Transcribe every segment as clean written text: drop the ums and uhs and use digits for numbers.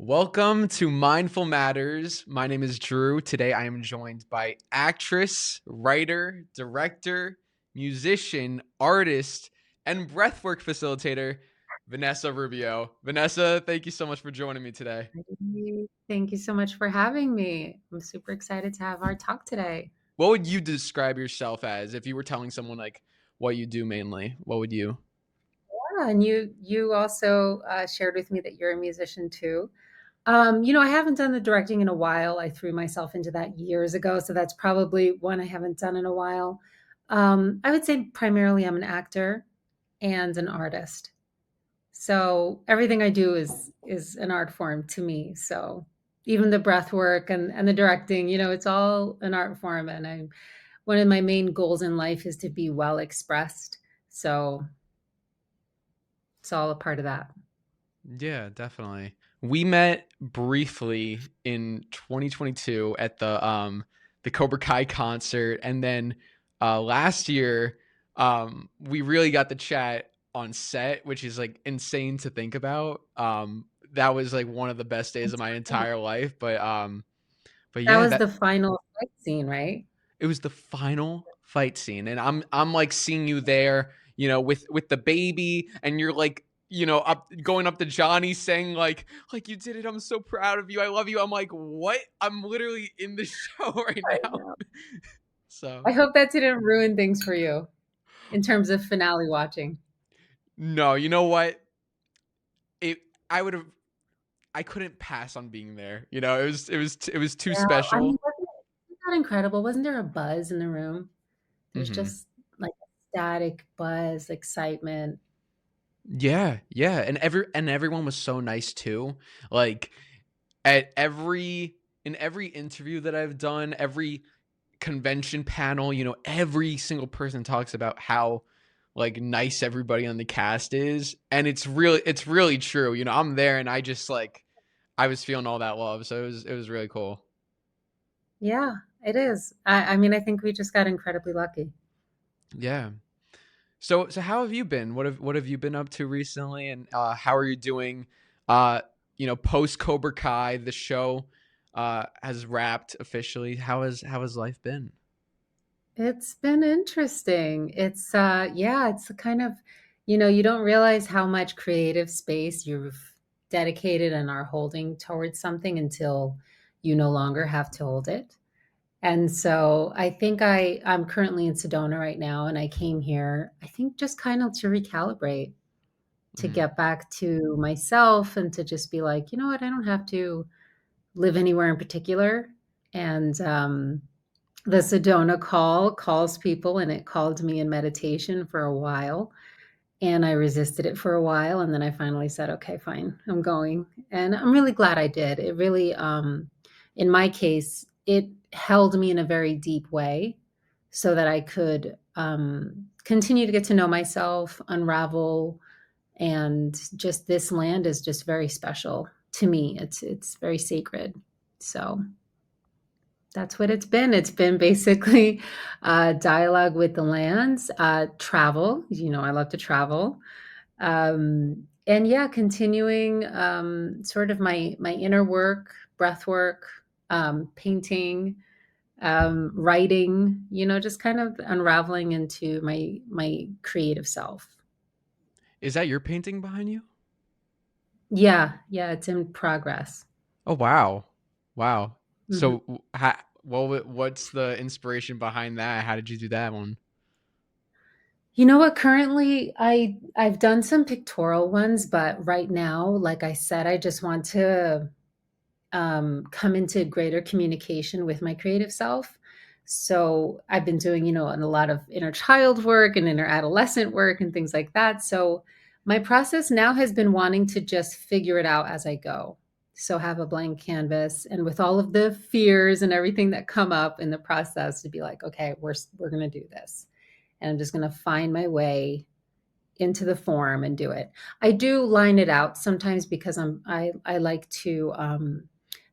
Welcome to Mindful Matters. My name is Drew. Today I am joined by actress, writer, director, musician, artist, and breathwork facilitator, Vanessa Rubio. Vanessa, thank you so much for joining me today. Hey, thank you so much for having me. I'm super excited to have our talk today. What would you describe yourself as if you were telling someone like what you do mainly? What would you? Yeah, and you also shared with me that you're a musician too. I haven't done the directing in a while. I threw myself into that years ago, so that's probably one I haven't done in a while. I would say primarily I'm an actor and an artist. So everything I do is an art form to me. So even the breath work and the directing, it's all an art form. And I one of my main goals in life is to be well expressed. So it's all a part of that. Yeah, definitely. We met briefly in 2022 at the Cobra Kai concert, and then last year we really got the chat on set, which is like insane to think about. That was like one of the best days of That's my great. entire life, but That yeah, was the that final fight scene, right? it was the final fight scene, and I'm like seeing you there, with the baby, and you're like, up going up to Johnny saying like you did it. I'm so proud of you. I love you. I'm like, what? I'm literally in the show right I now. know. So I hope that didn't ruin things for you in terms of finale watching. no, you know what? It I would have I couldn't pass on being there. It was too Yeah, I mean, special. wasn't that incredible? Wasn't there a buzz in the room? There's Hmm. just like a static buzz, excitement. Yeah, yeah, and everyone was so nice too. Like at every in every interview that I've done, every convention panel, every single person talks about how like nice everybody on the cast is, and it's really true. I'm there, and I was feeling all that love, so it was really cool. Yeah, it is. I mean, I think we just got incredibly lucky. Yeah. So how have you been? What have you been up to recently, and how are you doing? Uh, post Cobra Kai, the show has wrapped officially. How has life been? It's been interesting. Yeah, it's a kind of, you don't realize how much creative space you've dedicated and are holding towards something until you no longer have to hold it. And so I think I'm currently in Sedona right now, and I came here, I think just kind of to recalibrate, to Mm. get back to myself and to just be like, you know what, I don't have to live anywhere in particular. And the Sedona call calls people, and it called me in meditation for a while. And I resisted it for a while. And then I finally said, okay, fine, I'm going. And I'm really glad I did. It really, in my case, it held me in a very deep way so that I could continue to get to know myself, unravel. And just this land is just very special to me. It's very sacred. So that's what it's been. It's been basically dialogue with the lands, travel. I love to travel, and yeah, continuing sort of my inner work, breath work, painting, writing. Just kind of unraveling into my creative self. Is that your painting behind you? Yeah, yeah, it's in progress. Oh wow, wow. Mhm. So, what's the inspiration behind that? How did you do that one? You know what? Currently, I've done some pictorial ones, but right now, like I said, I just want to come into greater communication with my creative self. So I've been doing, a lot of inner child work and inner adolescent work and things like that. So my process now has been wanting to just figure it out as I go. So have a blank canvas, and with all of the fears and everything that come up in the process, to be like, okay, we're going to do this, and I'm just going to find my way into the form and do it. I do line it out sometimes because I like to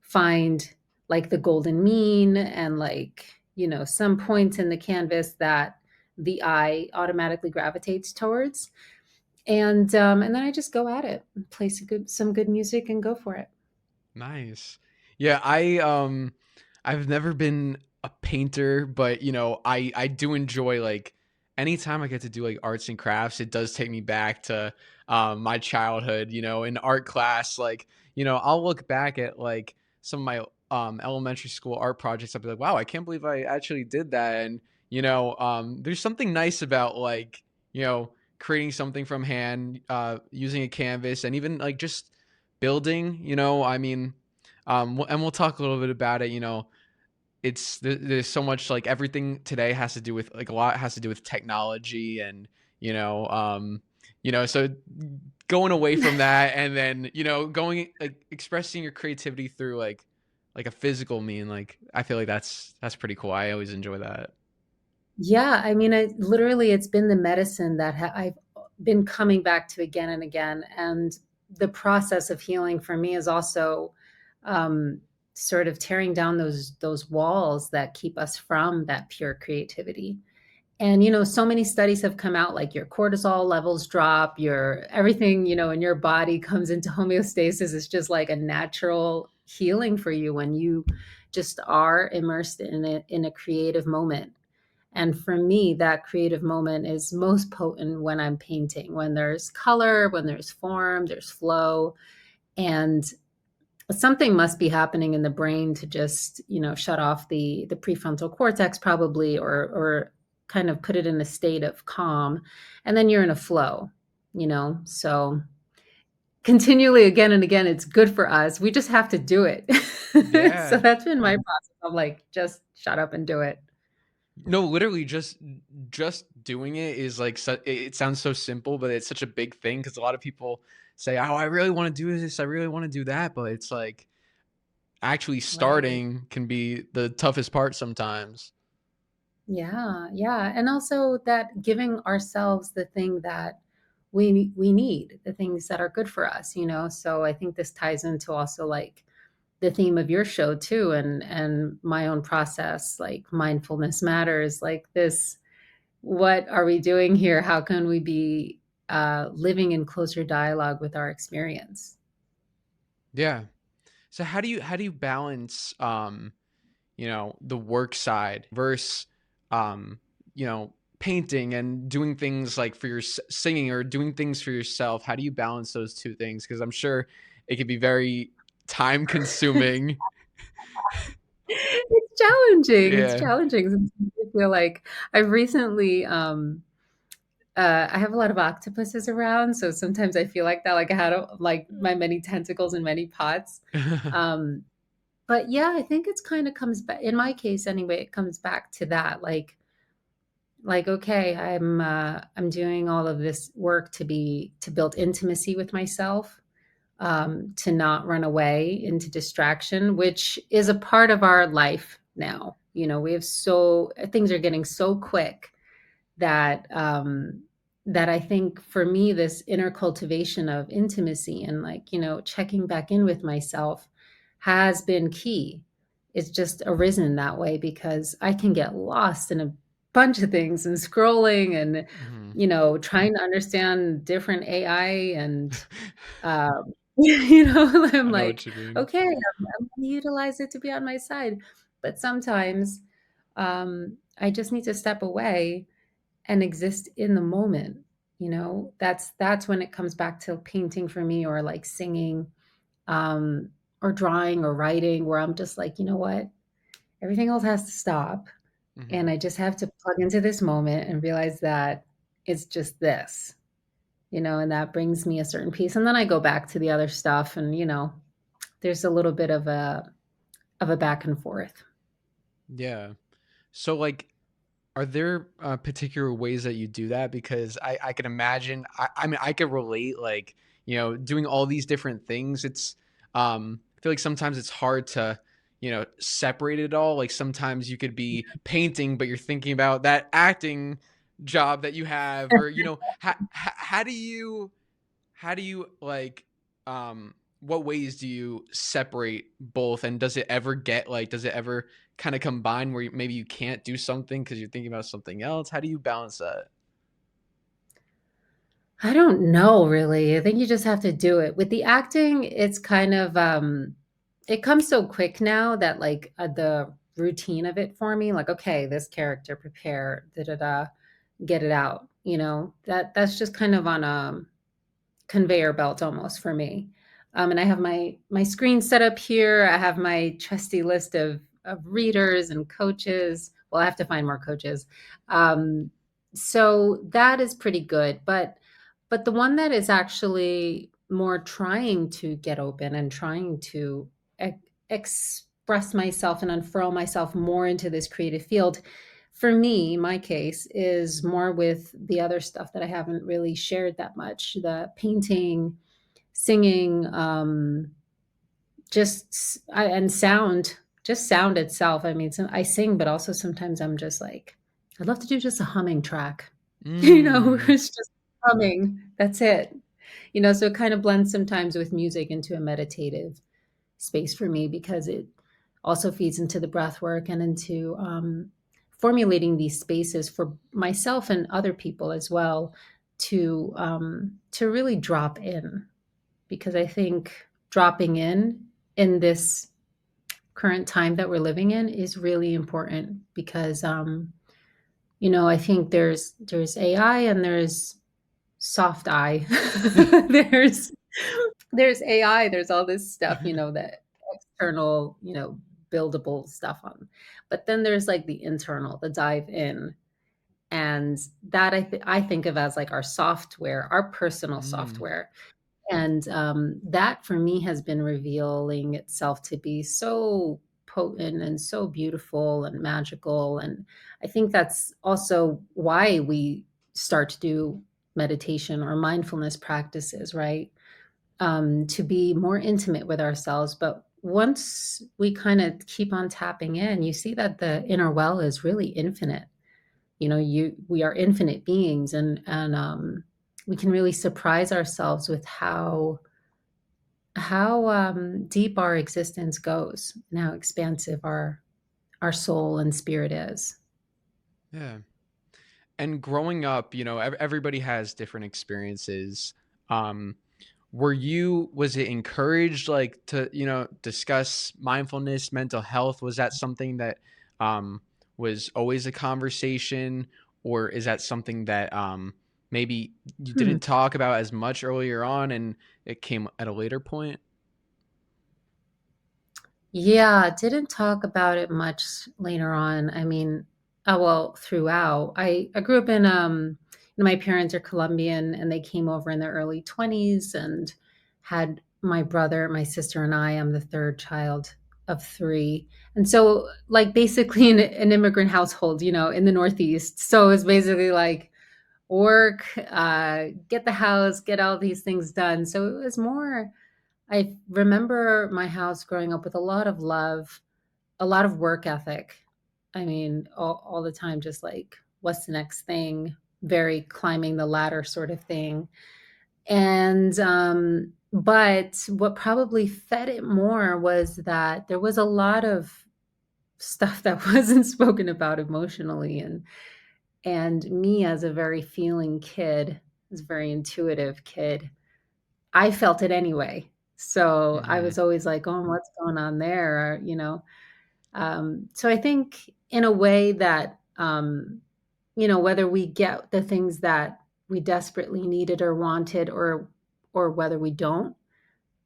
find like the golden mean, and like, some points in the canvas that the eye automatically gravitates towards. And then I just go at it, play some good music and go for it. Nice. Yeah, I've never been a painter, but I do enjoy like anytime I get to do like arts and crafts, it does take me back to my childhood, in art class. Like, I'll look back at like some of my elementary school art projects. I'll be like, wow, I can't believe I actually did that. And there's something nice about like, creating something from hand, using a canvas, and even like just building, I mean, and we'll talk a little bit about it. There's so much, like, everything today has to do with, like, a lot has to do with technology, and you know, um, so going away from that, and then going, like, expressing your creativity through like a physical mean, like, I feel like that's pretty cool. I always enjoy that. Yeah, I mean, I literally, it's been the medicine that I've been coming back to again and again. And the process of healing for me is also um, sort of tearing down those walls that keep us from that pure creativity. And so many studies have come out, like your cortisol levels drop, your everything, in your body comes into homeostasis. It's just like a natural healing for you when you just are immersed in a creative moment. And for me, that creative moment is most potent when I'm painting, when there's color, when there's form, there's flow. And something must be happening in the brain to just, shut off the prefrontal cortex probably, or kind of put it in a state of calm. And then you're in a flow. So continually again and again, it's good for us. We just have to do it. So Yeah. that's been my process of like, just shut up and do it. No, literally just doing it is like it sounds so simple, but it's such a big thing because a lot of people say, "Oh, I really want to do this. I really want to do that," but it's like actually Right. starting can be the toughest part sometimes. Yeah, yeah, and also that giving ourselves the thing that we need, the things that are good for us. So I think this ties into also like the theme of your show too, and my own process, like mindfulness matters, like this, what are we doing here? How can we be living in closer dialogue with our experience? Yeah. So how do you balance the work side versus um painting and doing things like for your singing or doing things for yourself? How do you balance those two things? Because I'm sure it could be very time consuming. It's challenging. It's Yeah. challenging. Sometimes I feel like I've recently I have a lot of octopuses around, so sometimes I feel like that, like I had like my many tentacles in many pots. Um, but yeah, I think it's kind of comes back in my case anyway, it comes back to that, like okay, I'm doing all of this work to build intimacy with myself, to not run away into distraction, which is a part of our life now. We have so things are getting so quick that I think for me, this inner cultivation of intimacy and like, checking back in with myself has been key. It's just arisen that way because I can get lost in a bunch of things and scrolling and, Mhm. trying to understand different AI and, um, I I'm know like, what you mean. okay, I'm going to utilize it to be on my side. But sometimes I just need to step away and exist in the moment. That's when it comes back to painting for me, or like singing, um or drawing or writing, where I'm just like, you know what, everything else has to stop, and Mhm. I just have to plug into this moment and realize that it's just this, and that brings me a certain peace, and then I go back to the other stuff, and there's a little bit of a back and forth. Yeah. So, like, are there particular ways that you do that? Because I can imagine. I mean, I could relate. Like, doing all these different things. I feel like sometimes it's hard to separate it all. Like sometimes you could be painting, but you're thinking about that acting job that you have, or how do you like what ways do you separate both, and does it ever kind of combine where maybe you can't do something because you're thinking about something else? How do you balance that? I don't know really. I think you just have to do it. With the acting, it's kind of it comes so quick now that like the routine of it for me, like, okay, this character, prepare, da da da, get it out. That's just kind of on a conveyor belt almost for me. And I have my screen set up here. I have my trusty list of readers and coaches. Well, I have to find more coaches. Um, so that is pretty good. But the one that is actually more trying to get open and trying to e- express myself and unfurl myself more into this creative field, for me, my case is more with the other stuff that I haven't really shared that much, the painting, singing, and sound, just sound itself. I mean, I sing, but also sometimes I'm just like, I'd love to do just a humming track, Mm. it's just humming. That's it. So it kind of blends sometimes with music into a meditative space for me because it also feeds into the breath work and into formulating these spaces for myself and other people as well to really drop in, because I think dropping in this current time that we're living in is really important because I think there's AI and there's soft eye. there's there's AI, there's all this stuff, that external, buildable stuff on. But then there's like the internal, the dive in. And that I think of as like our software, our personal Mm. software. And that for me has been revealing itself to be so potent and so beautiful and magical. And I think that's also why we start to do meditation or mindfulness practices, right? To be more intimate with ourselves. But once we kind of keep on tapping in, you see that the inner well is really infinite. We are infinite beings, and we can really surprise ourselves with how deep our existence goes and how expansive our soul and spirit is. Yeah. And growing up, everybody has different experiences. Um, was it encouraged like to, discuss mindfulness, mental health? Was that something that um was always a conversation, or is that something that maybe you Hmm. didn't talk about as much earlier on and it came at a later point? Yeah, didn't talk about it much later on. I mean, well, throughout. I grew up my parents are Colombian and they came over in their early 20s and had my brother, my sister, and I'm the third child of three. And so, like, basically an immigrant household, in the Northeast. So it's basically like work, get the house, get all these things done. So it was more, I remember my house growing up with a lot of love, a lot of work ethic. I mean, all the time, just like, what's the next thing? Very climbing the ladder sort of thing. And, but what probably fed it more was that there was a lot of stuff that wasn't spoken about emotionally. And me as a very feeling kid, as a very intuitive kid, I felt it anyway. So I Hmm. was always like, "Oh, what's going on there?" So I think in a way that, whether we get the things that we desperately needed or wanted, or whether we don't,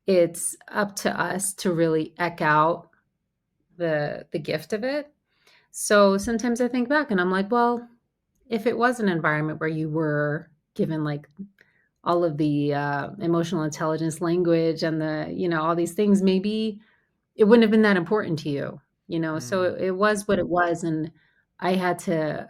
it's up to us to really eke out the gift of it. So sometimes I think back and I'm like, well, if it was an environment where you were given like all of the emotional intelligence language and all these things, maybe it wouldn't have been that important to you, so Mm. it was what it was, and I had to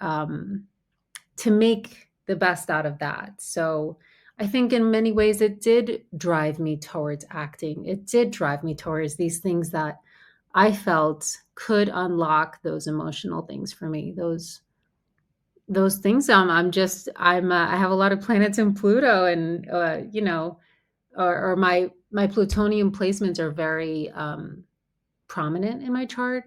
make the best out of that. So I think in many ways it did drive me towards acting. It did drive me towards these things that I felt could unlock those emotional things for me. Those things, I have a lot of planets in Pluto, and or my plutonium placements are very prominent in my chart.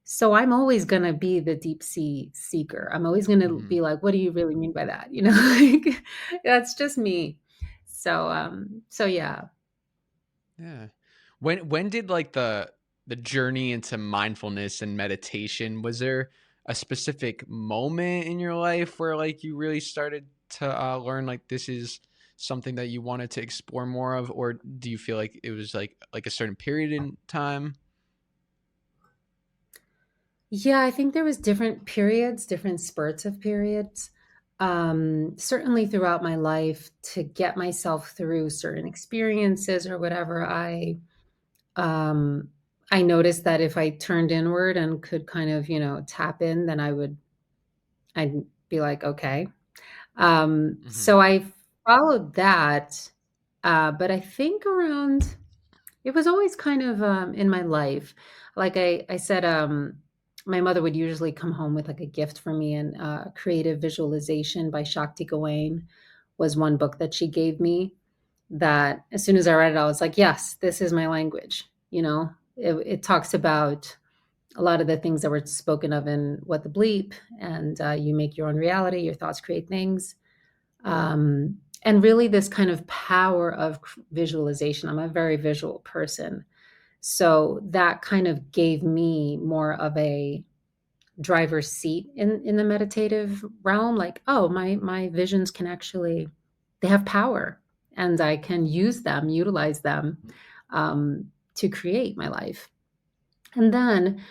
So I'm always going to be the deep sea seeker. I'm always going to Hmm. be like, what do you really mean by that? Like, that's just me. So yeah. Yeah. When did like the journey into mindfulness and meditation, was there a specific moment in your life where like you really started to learn like this is something that you wanted to explore more of, or do you feel like it was like a certain period in time? Yeah, I think there was different periods, different spurts of periods. Certainly throughout my life to get myself through certain experiences or whatever, um, I noticed that if I turned inward and could kind of, tap in, then I'd be like, okay. Hmm. So I followed that. But I think around it was always kind of, in my life. Like I said, my mother would usually come home with like a gift for me, and Creative Visualization by Shakti Gawain was one book that she gave me. That as soon as I read it, I was like, yes, this is my language. It talks about a lot of the things that were spoken of in What the Bleep, and you make your own reality, your thoughts create things. And really, this kind of power of visualization. I'm a very visual person. So that kind of gave me more of a driver's seat in the meditative realm. Like, oh, my visions can actually, they have power, and I can use them, utilize them, to create my life. And then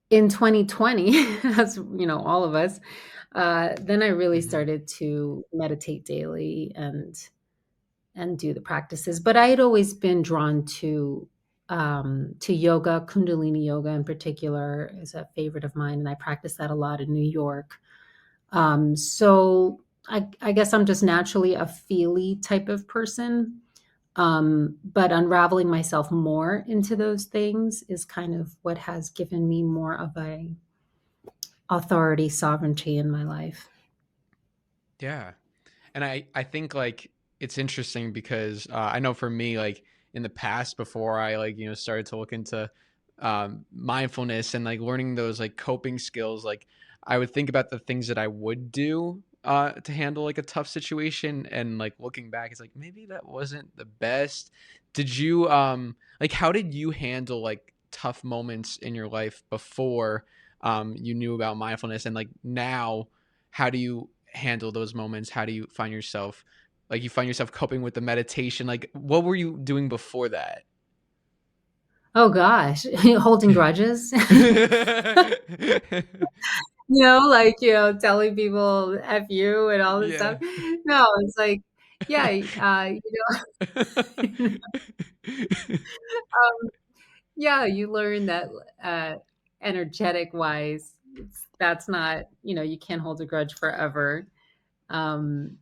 in 2020, as all of us, then I really Hmm. started to meditate daily and do the practices. But I had always been drawn to yoga. Kundalini yoga in particular is a favorite of mine, and I practice that a lot in New York. So I guess I'm just naturally a feely type of person. But unraveling myself more into those things is kind of what has given me more of a authority, sovereignty in my life. Yeah. And I think like it's interesting because I know for me, like in the past, before I like started to look into mindfulness and like learning those like coping skills, like I would think about the things that I would do to handle like a tough situation, and like looking back, it's like maybe that wasn't the best. Did you like how did you handle like tough moments in your life before you knew about mindfulness, and like now? How do you handle those moments? How do you find yourself like you find yourself coping with the meditation? Like what were you doing before that? Oh gosh, holding grudges. Like, telling people "F you" and all this Yeah. stuff. No, it's like, yeah, yeah, you learn that, uh, energetic wise, that's not, you can't hold a grudge forever. Um,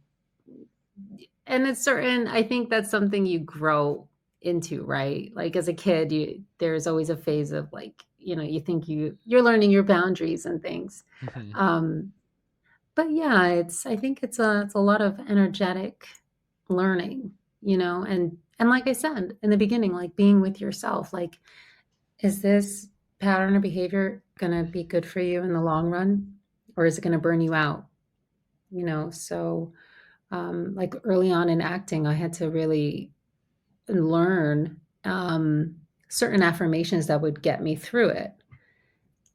and it's certain, I think that's something you grow into, right? Like as a kid, there's always a phase of like, you think you're learning your boundaries and things. Mhm. Um, But yeah, I think it's a lot of energetic learning, and like I said in the beginning, like being with yourself, like, is this pattern or behavior gonna be good for you in the long run, or is it gonna burn you out? So like early on in acting, I had to really learn certain affirmations that would get me through it.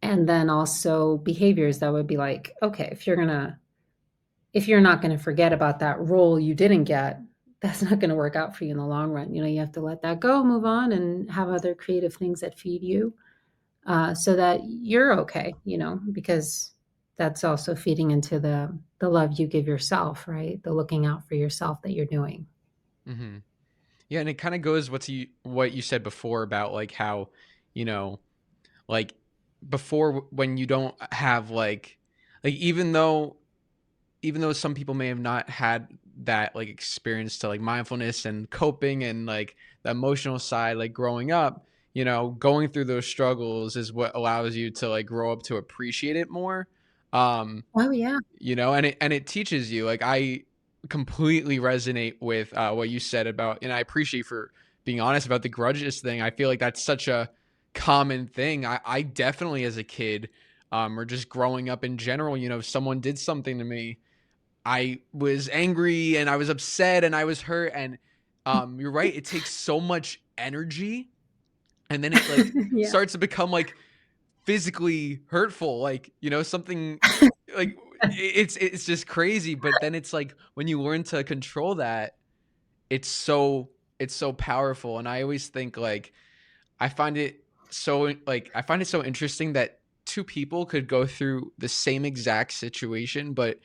And then also behaviors that would be like, okay, if you're not going to forget about that role you didn't get, that's not going to work out for you in the long run. You have to let that go, move on, and have other creative things that feed you, so that you're okay. Because that's also feeding into the love you give yourself, right? The looking out for yourself that you're doing. Mhm. Yeah, and it kind of goes what you said before about like how, you know, like before when you don't have like even though some people may have not had that like experience to like mindfulness and coping and like the emotional side like growing up, going through those struggles is what allows you to like grow up to appreciate it more. um Oh yeah. and it teaches you, like I completely resonate with what you said about, and I appreciate for being honest about the grudges thing. I feel like that's such a common thing. I definitely as a kid, or just growing up in general, if someone did something to me, I was angry and I was upset and I was hurt. And you're right, it takes so much energy and then it like Yeah. starts to become like physically hurtful, like, something like it's just crazy. But then it's like when you learn to control that, it's so powerful. And I always think like I find it I find it so interesting that two people could go through the same exact situation, but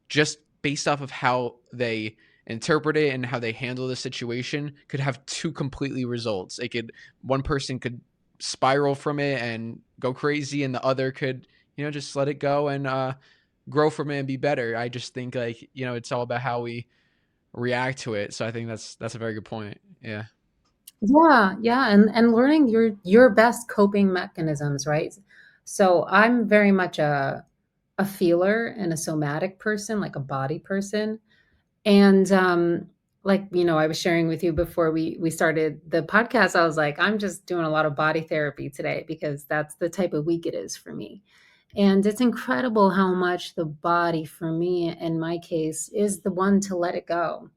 just based off of how they interpret it and how they handle the situation could have two completely results. It could One person could spiral from it and go crazy, and the other could, just let it go and grow from it and be better. I just think like, it's all about how we react to it. So I think that's a very good point. Yeah. Yeah, yeah, and learning your best coping mechanisms, right? So I'm very much a feeler and a somatic person, like a body person. And like, I was sharing with you before we started the podcast, I was like, I'm just doing a lot of body therapy today because that's the type of week it is for me. And it's incredible how much the body for me in my case is the one to let it go.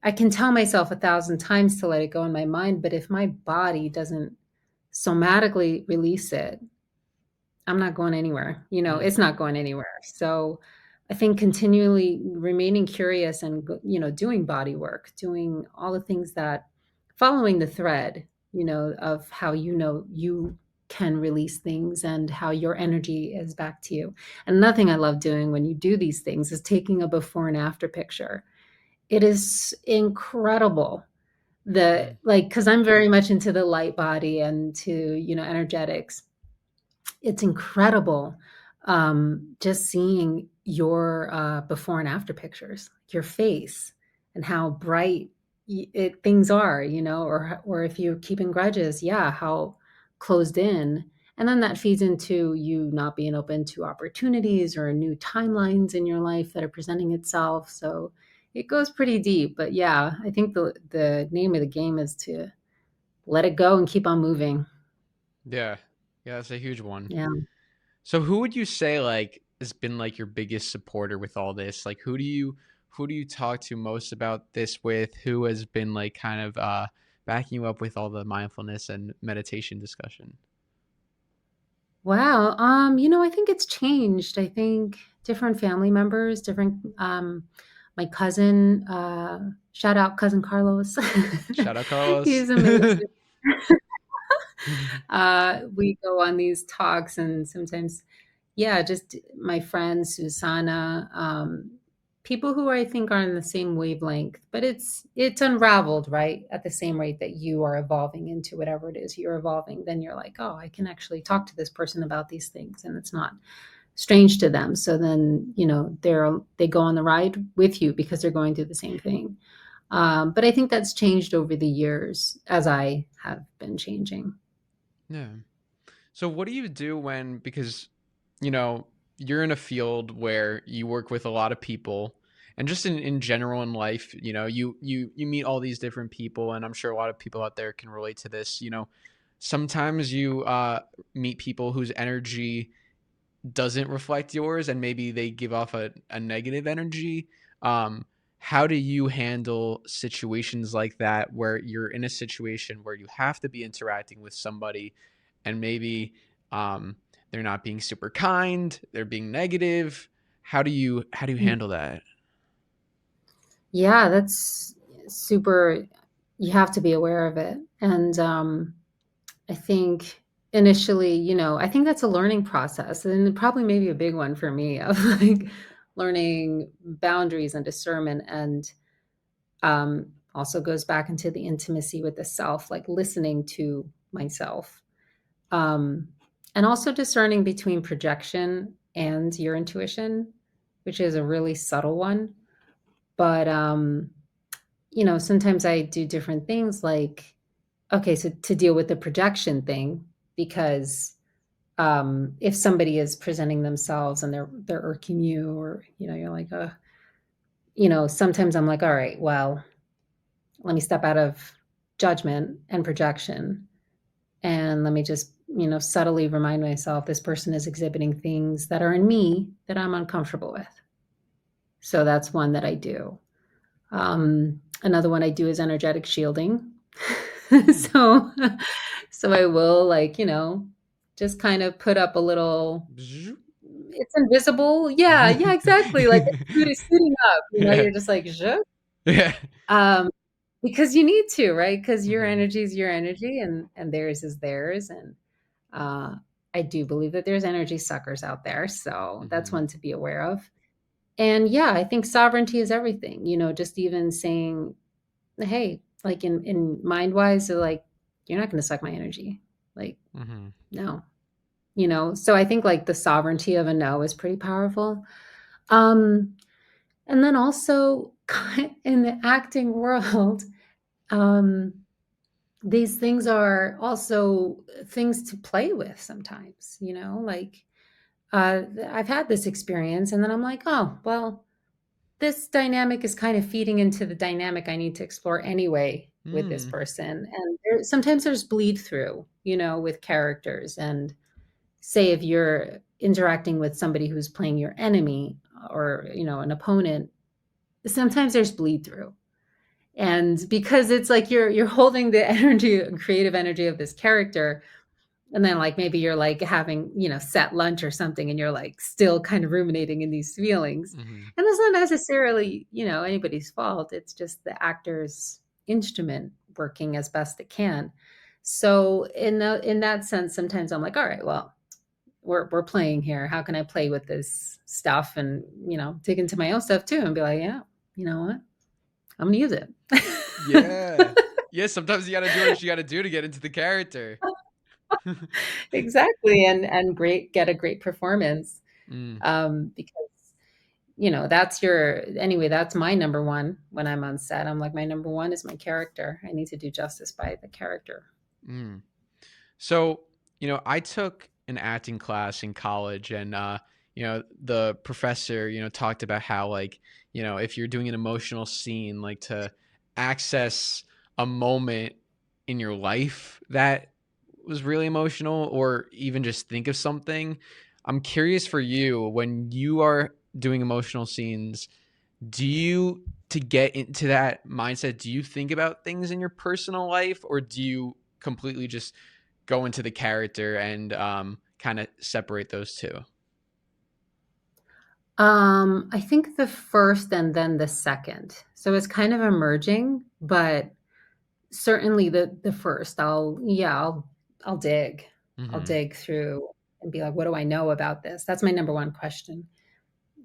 I can tell myself 1,000 times to let it go in my mind, but if my body doesn't somatically release it, I'm not going anywhere. Mm. It's not going anywhere. So I think continually remaining curious and, doing body work, doing all the things that following the thread, of how you can release things and how your energy is back to you. And another thing I love doing when you do these things is taking a before and after picture. It is incredible the Mm. like because I'm very much into the light body and to energetics. It's incredible, just seeing your, before and after pictures, your face, and how bright things are, or if you're keeping grudges, yeah, how closed in. And then that feeds into you not being open to opportunities or new timelines in your life that are presenting itself. So it goes pretty deep. But yeah, I think the name of the game is to let it go and keep on moving. Yeah. Yeah, that's a huge one. Yeah. So who would you say like has been like your biggest supporter with all this? Like who do you talk to most about this with? Who has been like kind of backing you up with all the mindfulness and meditation discussion? Wow. I think it's changed. I think different family members, different my cousin, shout out cousin Carlos. Shout out Carlos. He's amazing. We go on these talks and sometimes, yeah, just my friend Susanna, people who I think are on the same wavelength, but it's unraveled, right? At the same rate that you are evolving into whatever it is you're evolving, then you're like, oh, I can actually talk to this person about these things, and it's not strange to them. So then, they go on the ride with you because they're going through the same thing. But I think that's changed over the years as I have been changing. Yeah. So what do you do when, because you know you're in a field where you work with a lot of people, and just in general in life, you meet all these different people, and I'm sure a lot of people out there can relate to this. Sometimes you meet people whose energy doesn't reflect yours, and maybe they give off a negative energy. um, how do you handle situations like that where you're in a situation where you have to be interacting with somebody, and maybe um, they're not being super kind, they're being negative? How do you handle that? Yeah, that's super. You have to be aware of it. And I think initially, I think that's a learning process and probably maybe a big one for me of like learning boundaries and discernment. And also goes back into the intimacy with the self, like listening to myself. Um, and also discerning between projection and your intuition, which is a really subtle one. But sometimes I do different things like, okay, so to deal with the projection thing, because if somebody is presenting themselves and they're irking you, or you're like, sometimes I'm like, all right, well, let me step out of judgment and projection, and let me just subtly remind myself this person is exhibiting things that are in me that I'm uncomfortable with. So that's one that I do. Another one I do is energetic shielding. Mm. So so I will, like, just kind of put up a little, Bzz. it's invisible. Yeah, yeah, exactly, like a suiting up, Yeah. you're just like, "Zhup." Yeah. Um, because you need to, right? Because your Mhm. energy is your energy, and theirs is theirs, and, uh, I do believe that there's energy suckers out there, so that's Mhm. one to be aware of. And, yeah, I think sovereignty is everything, just even saying, "Hey," like, in mind-wise, they're like, "You're not gonna suck my energy." Like, Mhm. no. So I think, like, the sovereignty of a no is pretty powerful. Um, and then also in the acting world, um, these things are also things to play with sometimes, like, I've had this experience and then I'm like, "Oh, well, this dynamic is kind of feeding into the dynamic I need to explore anyway with this Mm. person." And sometimes there's bleed through, with characters. And say if you're interacting with somebody who's playing your enemy or an opponent, sometimes there's bleed through. And because it's like you're holding the energy, creative energy of this character, and then like maybe you're like having set lunch or something, and you're like still kind of ruminating in these feelings. Mhm. And that's not necessarily anybody's fault. It's just the actor's instrument working as best it can. So in that sense, sometimes I'm like, all right, well, we're playing here. How can I play with this stuff and dig into my own stuff too and be like, yeah, you know what? I'm gonna use it. Yeah. Yeah, sometimes you gotta do what you gotta do to get into the character. Exactly, and get a great performance. Mm. Because that's my number one when I'm on set. I'm like, my number one is my character. I need to do justice by the character. Mm. So, I took an acting class in college and the professor, talked about how like, if you're doing an emotional scene, like to access a moment in your life that was really emotional or even just think of something. I'm curious for you when you are doing emotional scenes, do you to get into that mindset, do you think about things in your personal life or do you completely just go into the character and kind of separate those two? I think the first and then the second. So it's kind of emerging, but certainly the first. I'll dig. I'll Mhm. dig through and be like, what do I know about this? That's my number one question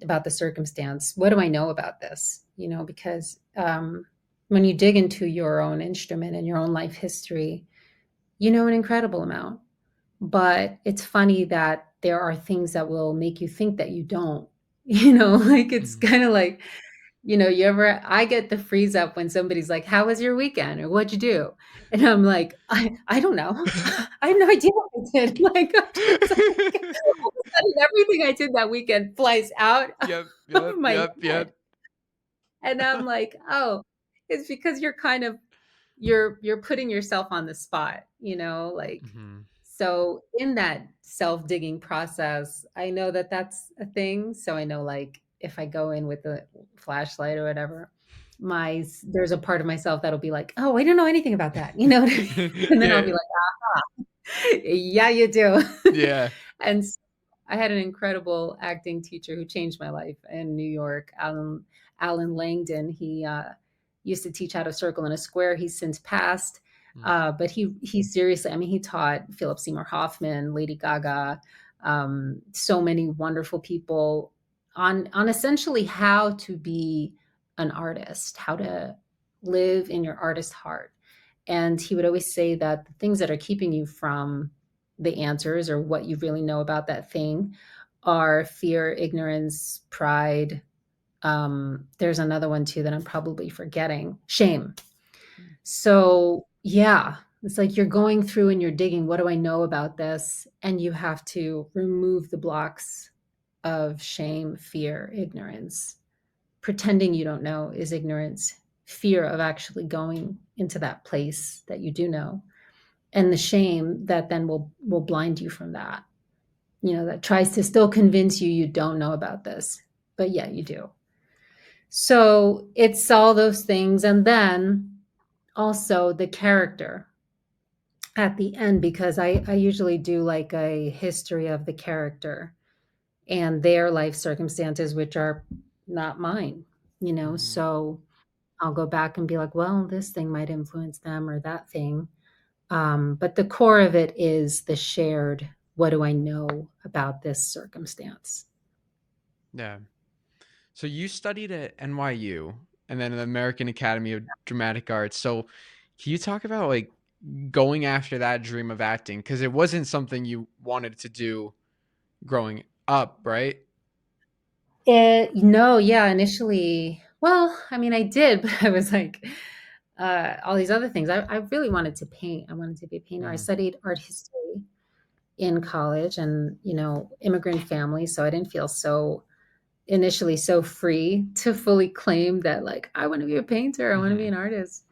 about the circumstance. What do I know about this? Because when you dig into your own instrument and your own life history, you know an incredible amount. But it's funny that there are things that will make you think that you don't. Like it's Mhm. kind of like, I get the freeze up when somebody's like, "How was your weekend?" or "What'd you do?" And I'm like, I don't know. I have no idea what I did." Like, I'm just like, all of a sudden, everything I did that weekend flies out Yep, of yep, my yep, head. yep. And I'm like, "Oh, it's because you're kind of you're putting yourself on the spot, like." Mhm. So in that self-digging process, I know that that's a thing. So I know, like, if I go in with a flashlight or whatever, there's a part of myself that'll be like, "Oh, I don't know anything about that." You know what I mean? And then I'll be Yeah, like, "Yeah, you do." yeah. And I had an incredible acting teacher who changed my life in New York, Alan Langdon. He used to teach how to circle in a square. He's since passed, Mm, but he seriously, I mean, he taught Philip Seymour Hoffman, Lady Gaga, so many wonderful people on essentially how to be an artist, how to live in your artist heart. And he would always say that the things that are keeping you from the answers or what you really know about that thing are fear, ignorance, pride. There's another one too that I'm probably forgetting, shame. mm, So, yeah, it's like you're going through and you're digging, what do I know about this? And you have to remove the blocks of shame, fear, ignorance. Pretending you don't know is ignorance. Fear of actually going into that place that you do know, and the shame that then will blind you from that, that tries to still convince you you don't know about this, but yeah, you do. So it's all those things, and then also the character. at the end because I usually do like a history of the character and their life circumstances, which are not mine, you know. Mhm. So I'll go back and be like, well, this thing might influence them or that thing. But the core of it is the shared, what do I know about this circumstance? Yeah. So you studied at NYU and then the American Academy of Dramatic Arts. So can you talk about like going after that dream of acting? Because it wasn't something you wanted to do growing up, right? No, yeah, initially, well, I mean, I did, but I was like, all these other things. I really wanted to paint. I wanted to be a painter. I Mm-hmm. studied art history in college and, you know, immigrant family. So I didn't feel so initially so free to fully claim that, like, I want to be a painter. I want to be Mm-hmm. an artist.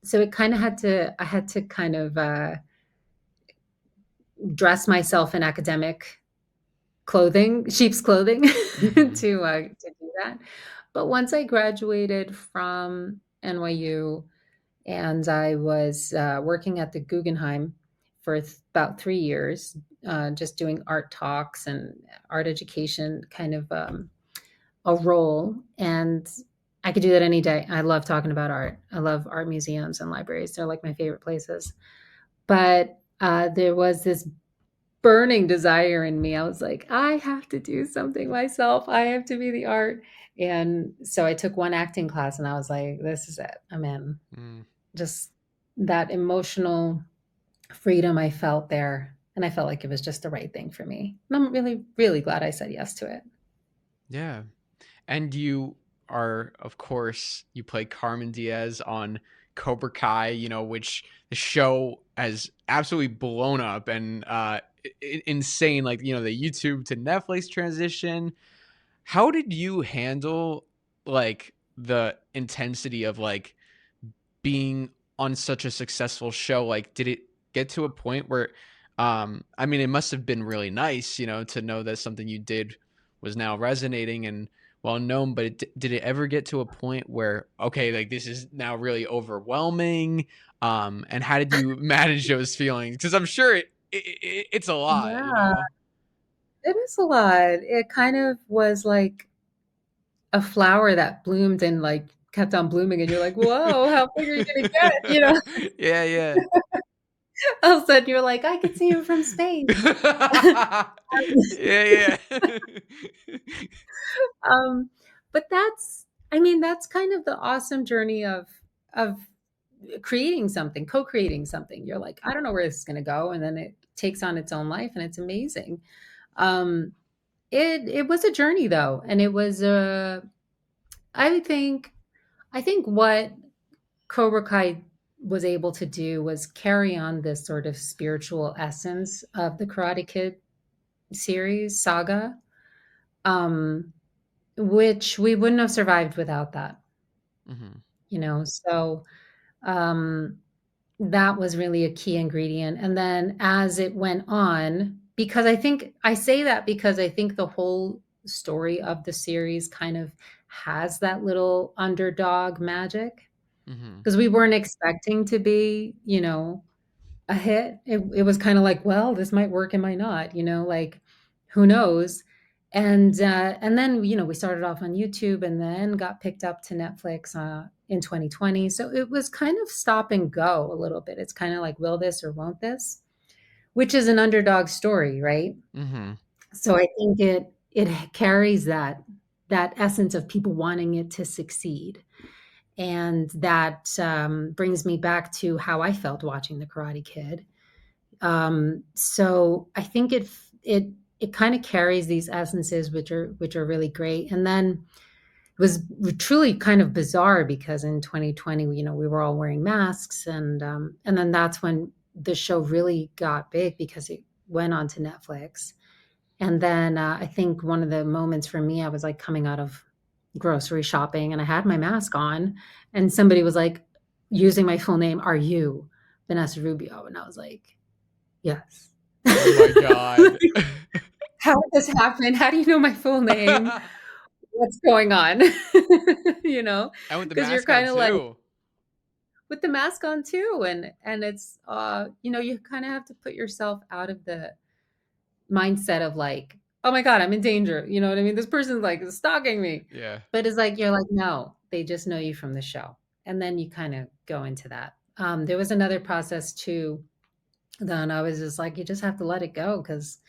So it kind of I had to kind of dress myself in academic clothing, sheep's clothing Mm-hmm. to do that. But once I graduated from NYU and I was working at the Guggenheim for about 3 years, just doing art talks and art education kind of a role. And I could do that any day. I love talking about art. I love art museums and libraries. They're like my favorite places. But there was this burning desire in me. I was like, I have to do something myself. I have to be the art. And so I took one acting class and I was like, this is it. I'm in. Mm-hmm. Just that emotional freedom I felt there. And I felt like it was just the right thing for me. And I'm really, really glad I said yes to it. Yeah. And you are, of course, you play Carmen Diaz on Cobra Kai, you know, which the show has absolutely blown up and insane. Like, you know, the YouTube to Netflix transition. How did you handle like the intensity of like being on such a successful show? Like, did it get to a point where, I mean, it must have been really nice, you know, to know that something you did was now resonating and well known, but did it ever get to a point where, okay, like this is now really overwhelming? And how did you manage those feelings? Because I'm sure it's a lot, you Yeah, know? it is a lot. It kind of was like a flower that bloomed and like kept on blooming, and you're like, whoa, how big are you going to get? You know, Yeah, yeah. all of a sudden you're like, I could see him from space. Yeah, yeah. Um, but that's, I mean, that's kind of the awesome journey of creating something, co-creating something. You're like, I don't know where this is going to go, and then it takes on its own life, and it's amazing. Um, it was a journey though, and it was I think I think what Cobra Kai was able to do was carry on this sort of spiritual essence of the Karate Kid series saga, um, which we wouldn't have survived without that, Mhm, you know. So um, that was really a key ingredient. And then as it went on, because I think I say that because I think the whole story of the series kind of has that little underdog magic mhm. because we weren't expecting to be, you know, a hit. It was kinda like, "Well, this might work, it might not," you know, like, who knows? And then, you know, we started off on YouTube and then got picked up to Netflix, in 2020, so it was kind of stop and go a little bit. It's kinda like, will this or won't this? Which is an underdog story, right? Mhm. So I think it carries that essence of people wanting it to succeed, and that, brings me back to how I felt watching The Karate Kid. So I think it kind of carries these essences which are really great. And then it was truly kind of bizarre because in 2020, you know, we were all wearing masks, and then that's when the show really got big because it went on to Netflix. And then I think one of the moments for me, I was like coming out of grocery shopping and I had my mask on, and somebody was like using my full name, "Are you Vanessa Rubio?" And I was like, yes. Oh my god. How did this happen? How do you know my full name? What's going on? You know, And with the because you're mascot kind of like, too. with the mask on too. And it's you kind of have to put yourself out of the mindset of like, oh my God, I'm in danger. You know what I mean? This person's like stalking me. Yeah. But it's like you're like, no, they just know you from the show. And then you kind of go into that. There was another process too. Then I was just like, you just have to let it go because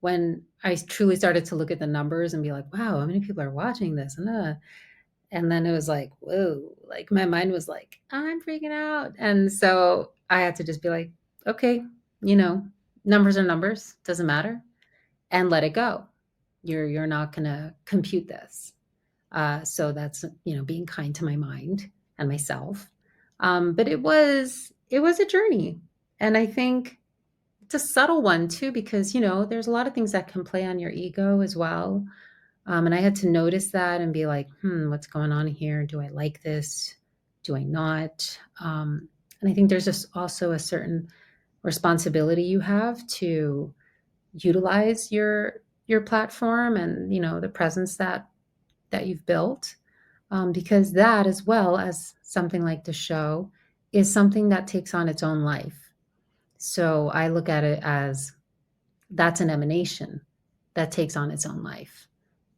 when I truly started to look at the numbers and be like, wow, how many people are watching this? And then it was like, whoa, like my mind was like, I'm freaking out. And so I had to just be like, okay, you know, numbers are numbers, doesn't matter, and let it go. You're not gonna compute this. So that's being kind to my mind and myself. But it was a journey, and I think it's a subtle one too because there's a lot of things that can play on your ego as well. And I had to notice that and be like, what's going on here? Do I like this? Do I not? And I think there's just also a certain responsibility you have to utilize your platform and the presence that you've built, because that, as well as something like the show, is something that takes on its own life. So I look at it as that's an emanation that takes on its own life,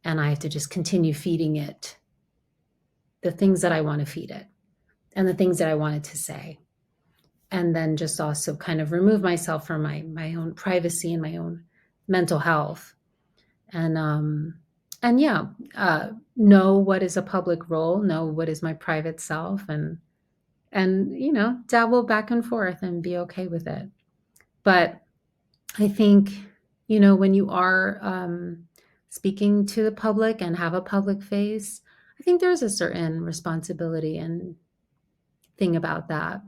and I have to just continue feeding it the things that I want to feed it and the things that I wanted to say, and then just also kind of remove myself from my own privacy and my own mental health, and yeah, know what is a public role, know what is my private self, and dabble back and forth and be okay with it. But I think when you are speaking to the public and have a public face, I think there's a certain responsibility and thing about that.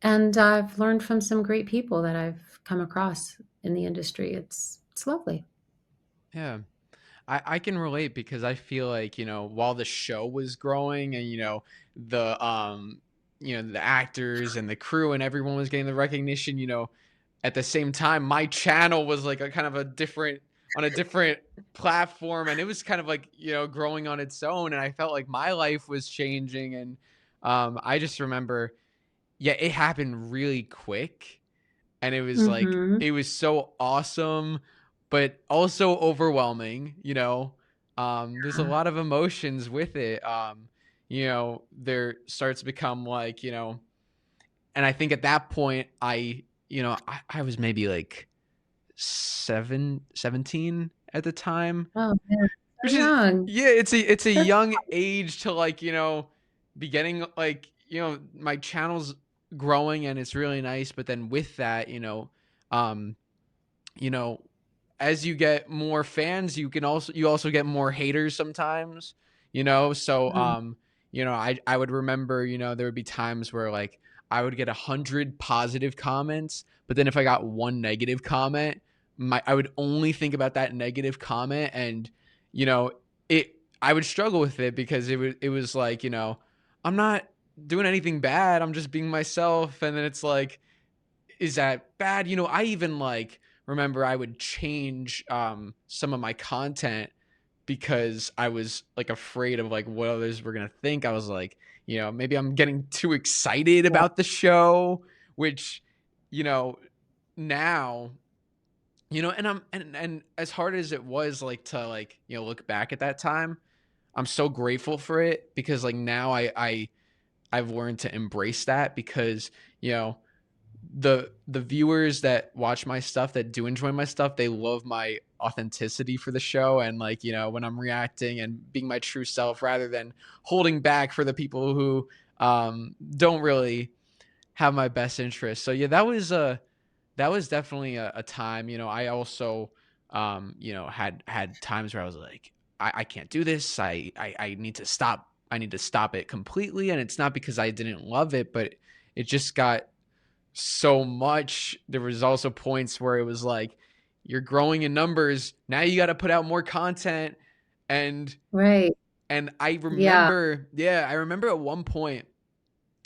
And I've learned from some great people that I've come across in the industry. It's lovely. Yeah. I can relate because I feel like, while the show was growing and, the the actors and the crew and everyone was getting the recognition, at the same time my channel was like a kind of a different on a different platform, and it was kind of like, growing on its own, and I felt like my life was changing. And I just remember, yeah, it happened really quick, and it was like Hmm. it was so awesome, but also overwhelming. There's a lot of emotions with it. There starts to become like, and I think at that point I was maybe like 17 at the time, Oh man, which so is, young. yeah, it's a That's young age to, like, be getting, like, my channel's growing and it's really nice, but then with that, um you know as you get more fans, you also get more haters sometimes, so mhm, I would remember, there would be times where, like, I would get 100 positive comments, but then if I got one negative comment, I would only think about that negative comment, and you know it I would struggle with it because it was like, I'm not doing anything bad, I'm just being myself, and then it's like, is that bad? I even, like, remember I would change some of my content because I was, like, afraid of, like, what others were gonna think. I was like, maybe I'm getting too excited yeah, about the show, which, you know, now, and as hard as it was, like, to, like, look back at that time, I'm so grateful for it because, like, now I've learned to embrace that because, you know, the viewers that watch my stuff, that do enjoy my stuff, they love my authenticity for the show, and, like, when I'm reacting and being my true self rather than holding back for the people who don't really have my best interest. So yeah, that was definitely a time. I also had times where I was like, I can't do this. I need to stop. I need to stop it completely. And it's not because I didn't love it, but it just got so much. There was also points where it was like, you're growing in numbers. Now you got to put out more content. And right, I yeah, remember, yeah, I remember at one point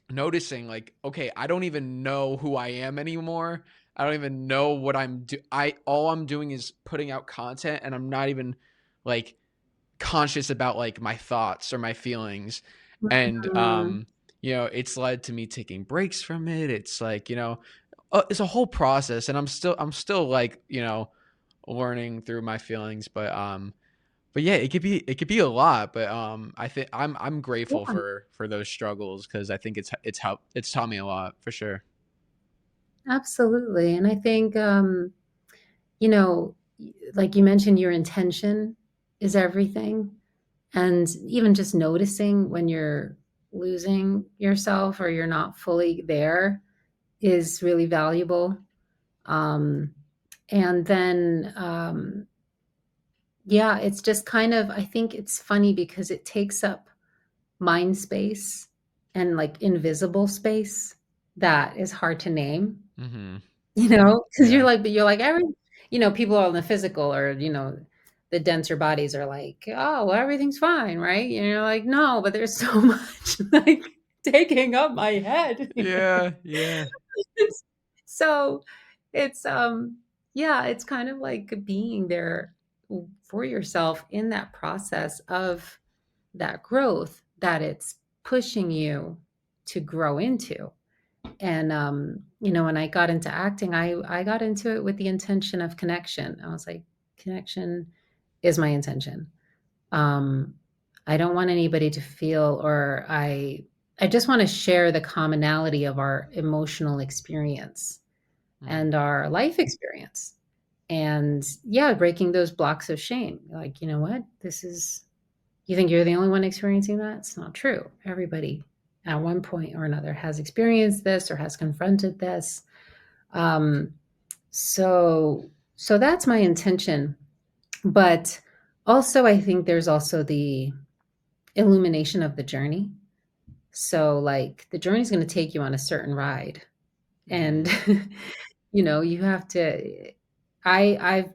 noticing, like, okay, I don't even know who I am anymore. I don't even know what I all I'm doing is putting out content, and I'm not even, like, conscious about, like, my thoughts or my feelings. And mhm, it's led to me taking breaks from it. It's like, it's a whole process, and I'm still like, learning through my feelings, but yeah, it could be a lot, but I think I'm grateful Yeah, for those struggles, because I think it's taught me a lot for sure. absolutely. And I think, you know, like you mentioned, your intention is everything. And even just noticing when you're losing yourself or you're not fully there is really valuable. Um, and then, yeah, it's just kind of, I think it's funny because it takes up mind space and like invisible space that is hard to name. Mhm. Because Yeah. you're like every people are in the physical or, the denser bodies are like, oh, well, everything's fine, right? And you're like, no, but there's so much like taking up my head. Yeah, yeah. It's- so it's yeah, it's kind of like being there for yourself in that process of that growth that it's pushing you to grow into. And when I got into acting, I got into it with the intention of connection. I was like, connection is my intention. um I don't want anybody to feel, or I just want to share the commonality of our emotional experience Mhm. and our life experience. And yeah, breaking those blocks of shame, like, you know what, this is, you think you're the only one experiencing that? It's not true. Everybody at one point or another has experienced this or has confronted this. Um, so that's my intention. But also, I think there's also the illumination of the journey. So, like, the journey is going to take you on a certain ride, and Mhm. you have to. I've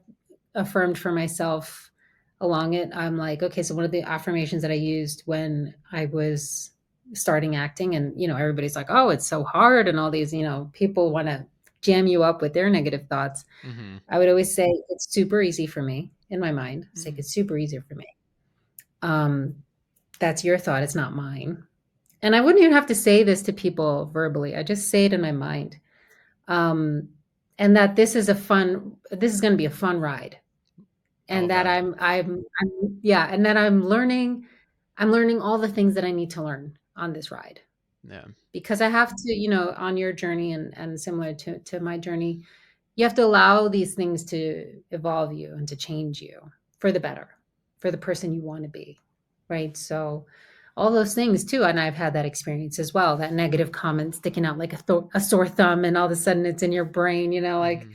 affirmed for myself along it. I'm like, okay, so one of the affirmations that I used when I was starting acting, and everybody's like, oh, it's so hard, and all these, people want to jam you up with their negative thoughts. Mhm. I would always say it's super easy for me in my mind. It's like Mhm. it's super easy for me. Um, that's your thought, it's not mine. And I wouldn't even have to say this to people verbally. I just say it in my mind. Um, and that this is going to be a fun ride, I and love that that. yeah, and that I'm learning all the things that I need to learn on this ride, Yeah. because I have to, on your journey, and similar to my journey, you have to allow these things to evolve you and to change you for the better, for the person you want to be, right? So all those things too, and I've had that experience as well, that negative comment sticking out like a sore thumb, and all of a sudden it's in your brain, like, Mhm.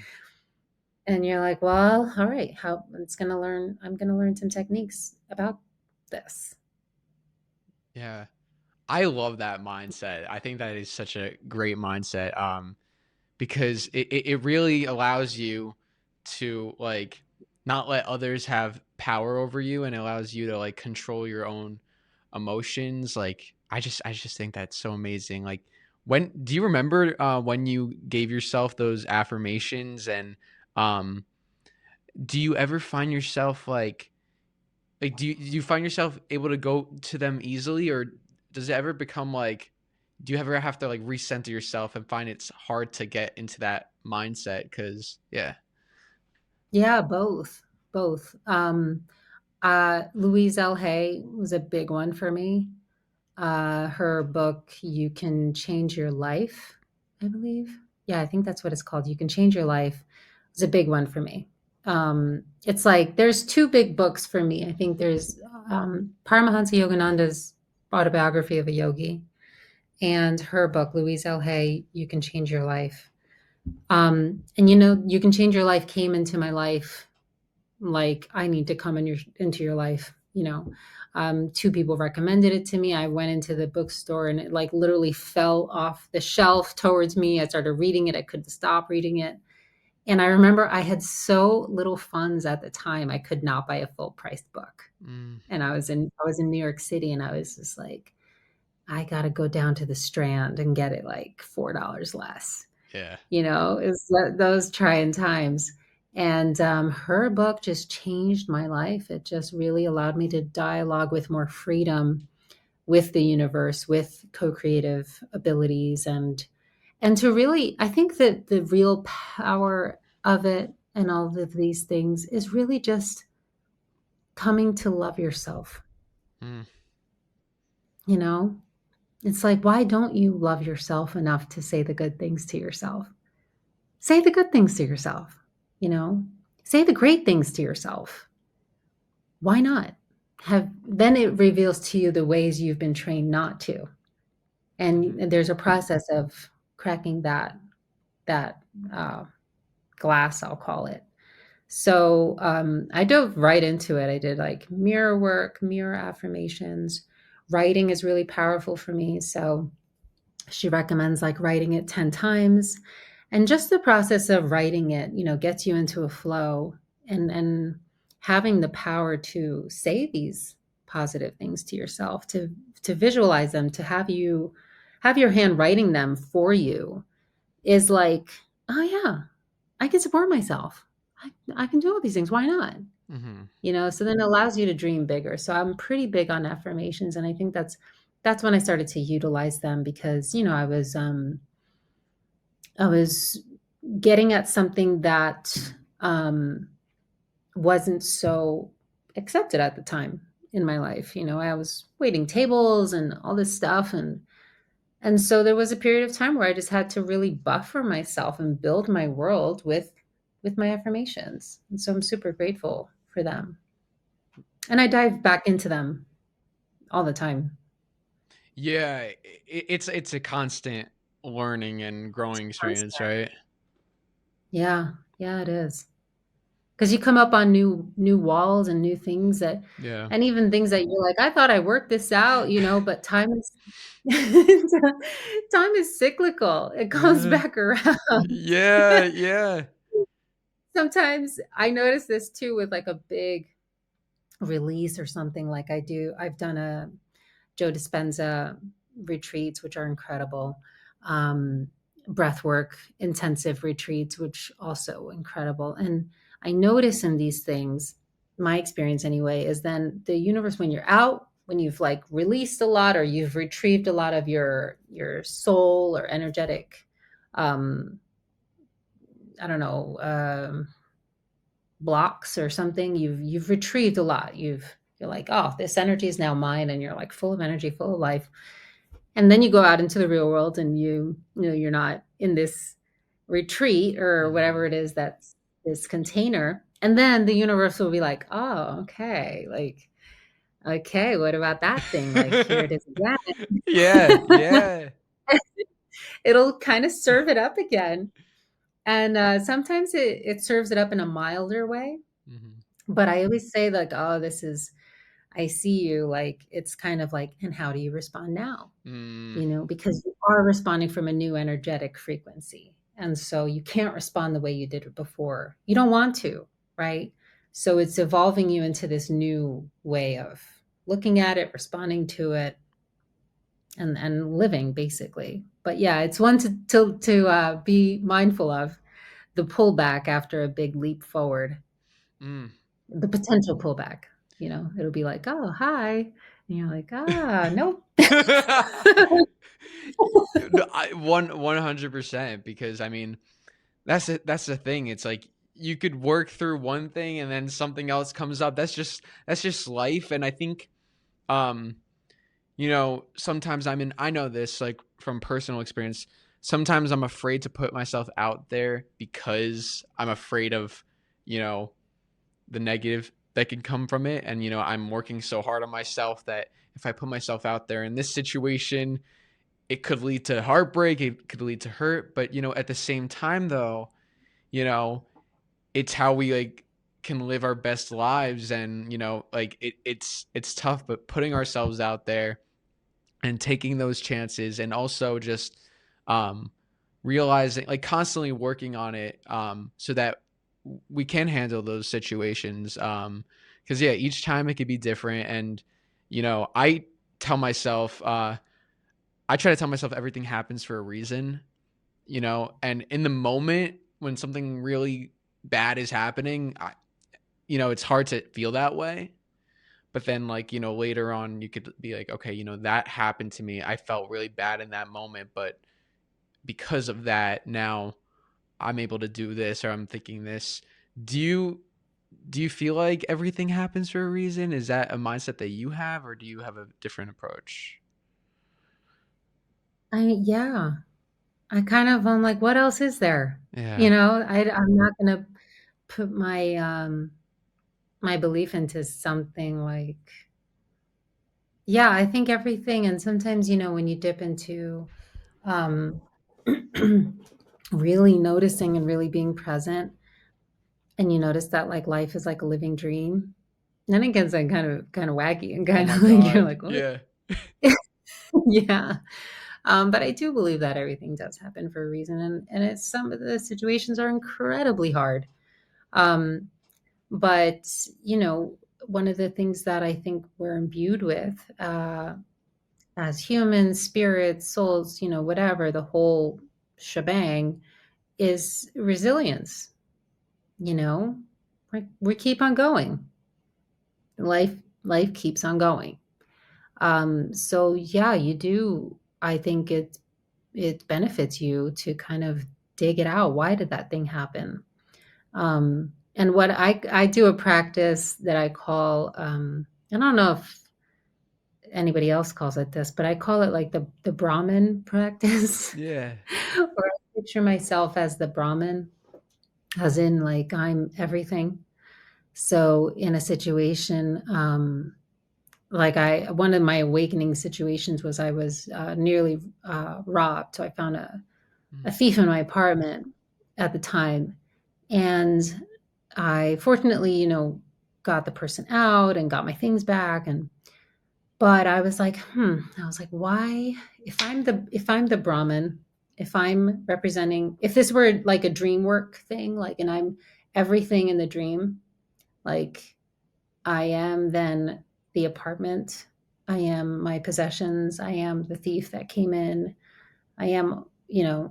and you're like, well, all right, I'm going to learn some techniques about this. Yeah. I love that mindset. I think that is such a great mindset, because it really allows you to, like, not let others have power over you, and allows you to, like, control your own emotions. Like, I just think that's so amazing. Like, when do you remember when you gave yourself those affirmations, and um do you ever find yourself like, do you find yourself able to go to them easily, or does it ever become like, do you ever have to, like, recenter yourself and find it's hard to get into that mindset? Cause yeah. Yeah, both. Louise L. Hay was a big one for me. Her book, You Can Change Your Life, I believe. Yeah, I think that's what it's called. You Can Change Your Life was a big one for me. It's like there's two big books for me. I think there's Paramahansa Yogananda's autobiography of a yogi, and her book, Louise L. Hay, You Can Change Your Life. And You Can Change Your Life came into my life like I need to come into your life. Two people recommended it to me. I went into the bookstore and it like literally fell off the shelf towards me. I started reading it. I couldn't stop reading it. And I remember I had so little funds at the time. I could not buy a full priced book. Mm, And I was in New York City, and I was just like, I got to go down to the Strand and get it like $4 less. yeah. It's those trying times. And her book just changed my life. It just really allowed me to dialogue with more freedom with the universe, with co-creative abilities, and to really, I think that the real power of it and all of these things is really just coming to love yourself. Mm. You know, it's like, why don't you love yourself enough to say the good things to yourself? Say the good things to yourself, you know, say the great things to yourself. Why not? Have then it reveals to you the ways you've been trained not to. Mhm. And there's a process of cracking that uh, glass, I'll call it. So I dove right into it. I did like mirror work, mirror affirmations. Writing is really powerful for me. So she recommends like writing it 10 times. And just the process of writing it, gets you into a flow and having the power to say these positive things to yourself, to visualize them, to have your hand writing them for you is like, oh yeah, I can support myself. I can do all these things. Why not? Mhm. So then it allows you to dream bigger. So I'm pretty big on affirmations, and I think that's when I started to utilize them because I was getting at something that wasn't so accepted at the time in my life. I was waiting tables and all this stuff, and so there was a period of time where I just had to really buffer myself and build my world with my affirmations. And so I'm super grateful for them. And I dive back into them all the time. Yeah, it's a constant learning and growing experience, Constant. right? Yeah, yeah, it is. Because you come up on new walls and new things Yeah. and even things that you're like, I thought I worked this out, but time is time is cyclical. It comes Uh, back around. yeah, yeah. Sometimes I notice this too with like a big release or something like I've done a Joe Dispenza retreats, which are incredible. Um, Breathwork intensive retreats, which also incredible. And I notice in these things, my experience anyway, is then the universe when you're out, when you've like released a lot or you've retrieved a lot of your soul or energetic, um, I don't know, blocks or something, you've retrieved a lot. You're like, oh, this energy is now mine, and you're like full of energy, full of life. And then you go out into the real world and you're not in this retreat or whatever Mhm. it is that's this container. And then the universe will be like, oh, okay, like, okay, what about that thing? Like, here it is Yeah, again. yeah. It'll kind of serve it up again. And sometimes it serves it up in a milder way. Mhm. But I always say, like, oh, I see you. Like, it's kind of like, and how do you respond now? Mm, Because you are responding from a new energetic frequency. And so you can't respond the way you did it before. You don't want to, right? So it's evolving you into this new way of looking at it, responding to it, and living basically. But yeah, it's one to be mindful of the pullback after a big leap forward, mm. the potential pullback. It'll be like, oh, hi. And you're like, ah, nope. No, 100% because I mean, that's the thing. It's like you could work through one thing and then something else comes up. That's just life. And I think um sometimes I know this like from personal experience. Sometimes I'm afraid to put myself out there because I'm afraid of, you know, the negative that can come from it. And, I'm working so hard on myself that if I put myself out there in this situation, it could lead to heartbreak, it could lead to hurt. But, at the same time, though, you know, it's how we like can live our best lives. And, like it's tough, but putting ourselves out there and taking those chances and also just um, realizing like constantly working on it so that we can handle those situations because yeah, each time it could be different. And I tell myself I try to tell myself everything happens for a reason, and in the moment when something really bad is happening, it's hard to feel that way. but then like, later on you could be like, okay, that happened to me. I felt really bad in that moment, but because of that, now I'm able to do this, or I'm thinking this. Do you feel like everything happens for a reason? Is that a mindset that you have, or do you have a different approach? Yeah, I'm like, what else is there? Yeah. I'm not gonna put my belief into something like, yeah, I think everything, and sometimes, when you dip into, um, really noticing and really being present, and you notice that like life is like a living dream, then it gets like kind of wacky and Oh kind my of like you're god. like, what? Yeah. Yeah. But I do believe that everything does happen for a reason, and it's some of the situations are incredibly hard. Um, but one of the things that I think we're imbued with, as humans, spirits, souls, whatever, the whole shebang, is resilience. You know, we keep on going. Life life keeps on going. So yeah, you do. I think it benefits you to kind of dig it out. Why did that thing happen? And what I do a practice that I call, I don't know if anybody else calls it this, but I call it like the Brahmin practice. Yeah. Or I picture myself as the Brahmin, as in like I'm everything. So in a situation, like one of my awakening situations was I was nearly robbed. So I found a Mm. thief in my apartment at the time, and I fortunately, got the person out and got my things back. And but I was like, I was like, why? If I'm the Brahmin, if I'm representing, if this were like a dream work thing, like, and I'm everything in the dream, like I am then the apartment, I am my possessions, I am the thief that came in, I am,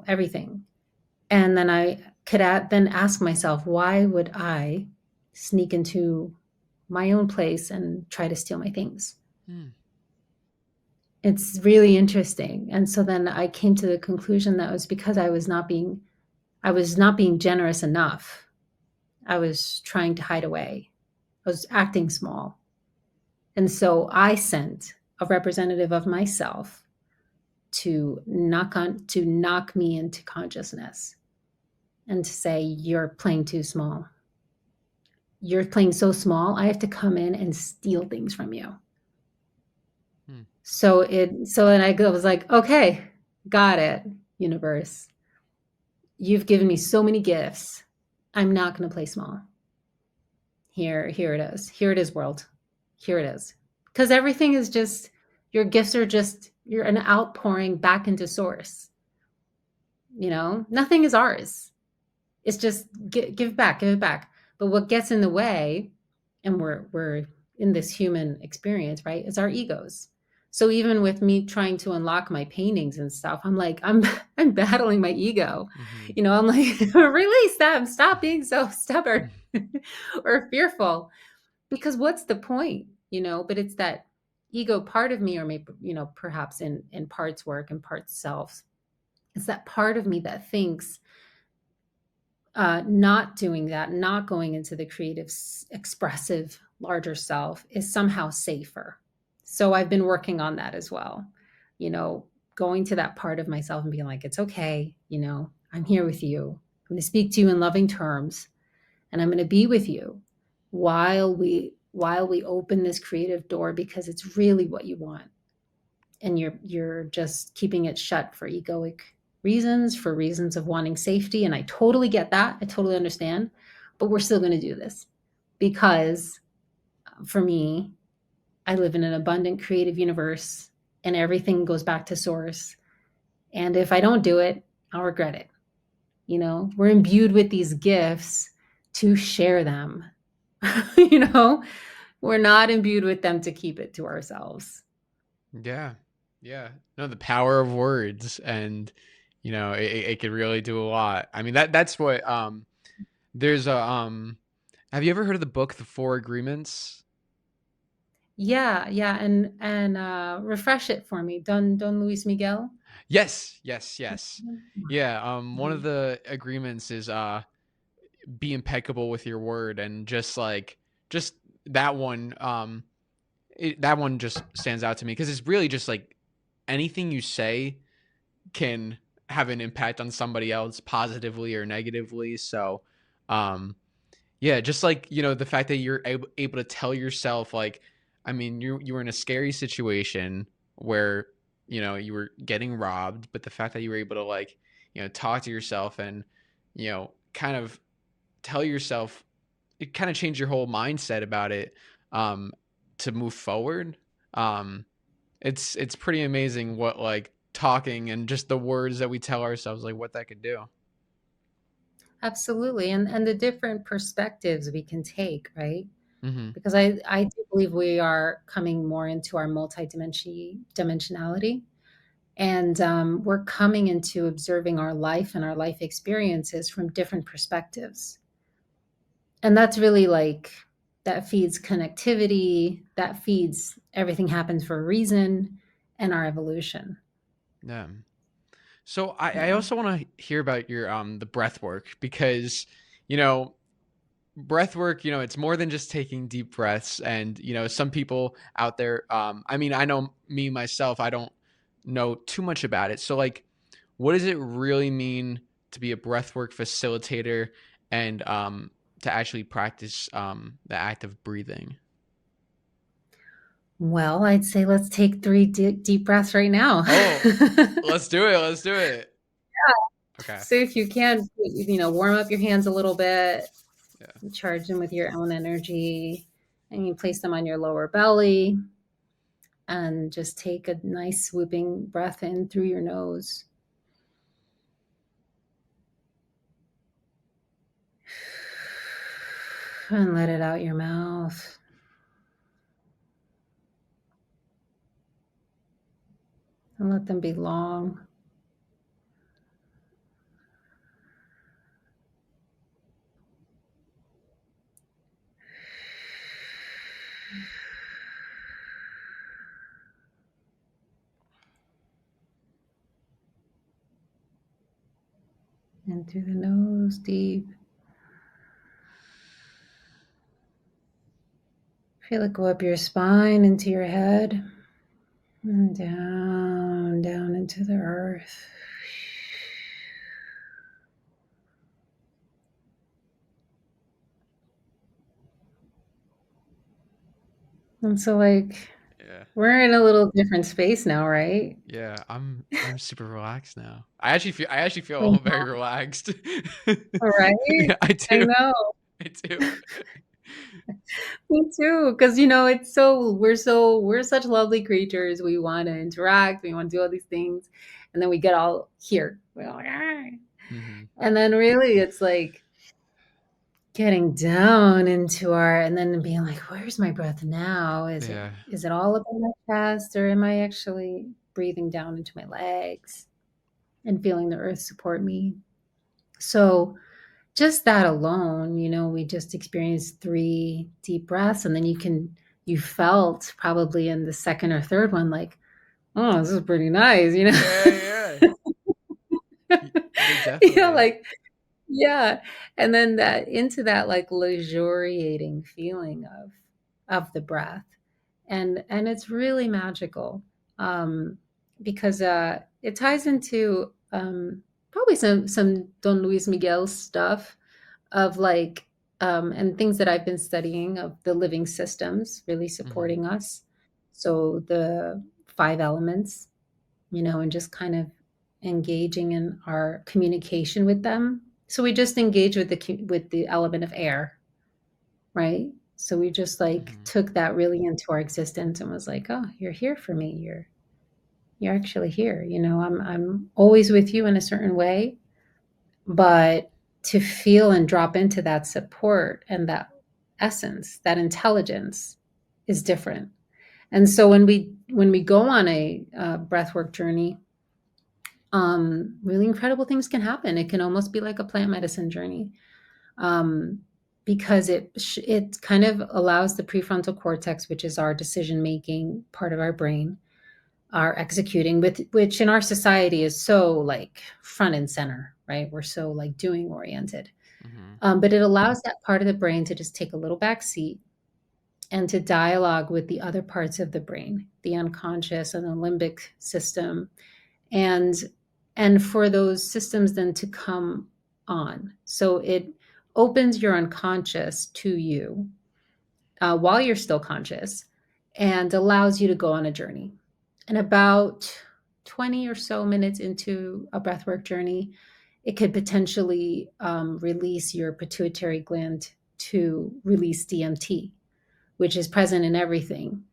everything. And then I could then ask myself, why would I sneak into my own place and try to steal my things? Mm. It's really interesting. And so then I came to the conclusion that it was because I was not being generous enough. I was trying to hide away. I was acting small. And so I sent a representative of myself to knock me into consciousness and to say, you're playing too small. You're playing so small, I have to come in and steal things from you. Mm. So then I was like, okay, got it, universe. You've given me so many gifts. I'm not going to play small. Here it is. Here it is, world. Here it is. Because everything is just, your gifts are just, you're an outpouring back into source. Nothing is ours. It's just give it back. But what gets in the way, and we're in this human experience, right? Is our egos. So even with me trying to unlock my paintings and stuff, I'm like, I'm battling my ego. Mhm. I'm like, release them. Stop being so stubborn or fearful. Because what's the point? But it's that ego part of me, or maybe, perhaps in parts work and parts self. It's that part of me that thinks not doing that, not going into the creative, expressive, larger self is somehow safer. So I've been working on that as well. You know, going to that part of myself and being like, it's okay. I'm here with you. I'm going to speak to you in loving terms, and I'm going to be with you while we open this creative door, because it's really what you want, and you're just keeping it shut for egoic reasons, for reasons of wanting safety. And I totally get that. I totally understand. But we're still going to do this because, for me, I live in an abundant creative universe, and everything goes back to source. And if I don't do it, I'll regret it. We're imbued with these gifts to share them. you know, we're not imbued with them to keep it to ourselves. Yeah. Yeah. No, the power of words, and it could really do a lot. I mean, that's what there's a have you ever heard of the book The Four Agreements? Yeah, yeah, and refresh it for me. Don Luis Miguel? Yes, yes, yes. Yeah, one of Mhm. the agreements is be impeccable with your word, and just like just that one that one just stands out to me because it's really just like anything you say can have an impact on somebody else positively or negatively. So, um, yeah, just like, the fact that you're able to tell yourself, like, I mean, you were in a scary situation where, you were getting robbed, but the fact that you were able to, like, talk to yourself and, kind of tell yourself, it kind of changed your whole mindset about it, um, to move forward. Um, it's pretty amazing what, like, talking and just the words that we tell ourselves, like, what that could do. Absolutely, and the different perspectives we can take, right? Mhm. Because I do believe we are coming more into our dimensionality, and we're coming into observing our life and our life experiences from different perspectives. And that's really like that feeds connectivity, that feeds everything happens for a reason and our evolution. Yeah. So I Yeah. also want to hear about your the breath work because, you know, breath work, it's more than just taking deep breaths. And, some people out there, I mean, I know me myself, I don't know too much about it. So, like, what does it really mean to be a breathwork facilitator and to actually practice the act of breathing? Well, I'd say let's take three deep breaths right now. Oh, let's do it. Let's do it. Okay. So if you can, warm up your hands a little bit, Yeah. charge them with your own energy, and you place them on your lower belly and just take a nice swooping breath in through your nose. And let it out your mouth. And let them be long. In through the nose, deep. Feel it go up your spine into your head and down, down into the earth. And so, like, Yeah. we're in a little different space now, right? Yeah, I'm super relaxed now. I actually feel We very relaxed. know, right? Yeah, I I do. know. I do. Me too. Because we're such lovely creatures. We want to interact. We want to do all these things, and then we get all here. We're like, "Ah." Mhm. And then really, it's like getting down into our, and then being like, "Where's my breath now? Yeah. Is it all up in my chest, or am I actually breathing down into my legs and feeling the earth support me?" So just that alone, we just experienced three deep breaths, and then you felt probably in the second or third one, like, oh, this is pretty nice. Yeah, yeah. Yeah, Yeah, definitely. like, yeah. And then that into that like luxuriating feeling of the breath. And it's really magical. Because it ties into probably some Don Luis Miguel stuff of like and things that I've been studying of the living systems really Mhm. supporting us. So the five elements, and just kind of engaging in our communication with them. So we just engage with the element of air, right? So we just like Mhm. took that really into our existence and was like, "Oh, you're here for me. You're actually here. I'm always with you in a certain way, but to feel and drop into that support and that essence, that intelligence is different." And so when we go on a breathwork journey, really incredible things can happen. It can almost be like a plant medicine journey. Um, because it kind of allows the prefrontal cortex, which is our decision making part of our brain, our executing, with which in our society is so like front and center, right? We're so like doing oriented. Mm-hmm. But it allows that part of the brain to just take a little back seat and to dialogue with the other parts of the brain, the unconscious and the limbic system, and for those systems then to come on. So it opens your unconscious to you while you're still conscious, and allows you to go on a journey. And about 20 or so minutes into a breathwork journey, it could potentially release your pituitary gland to release DMT, which is present in everything.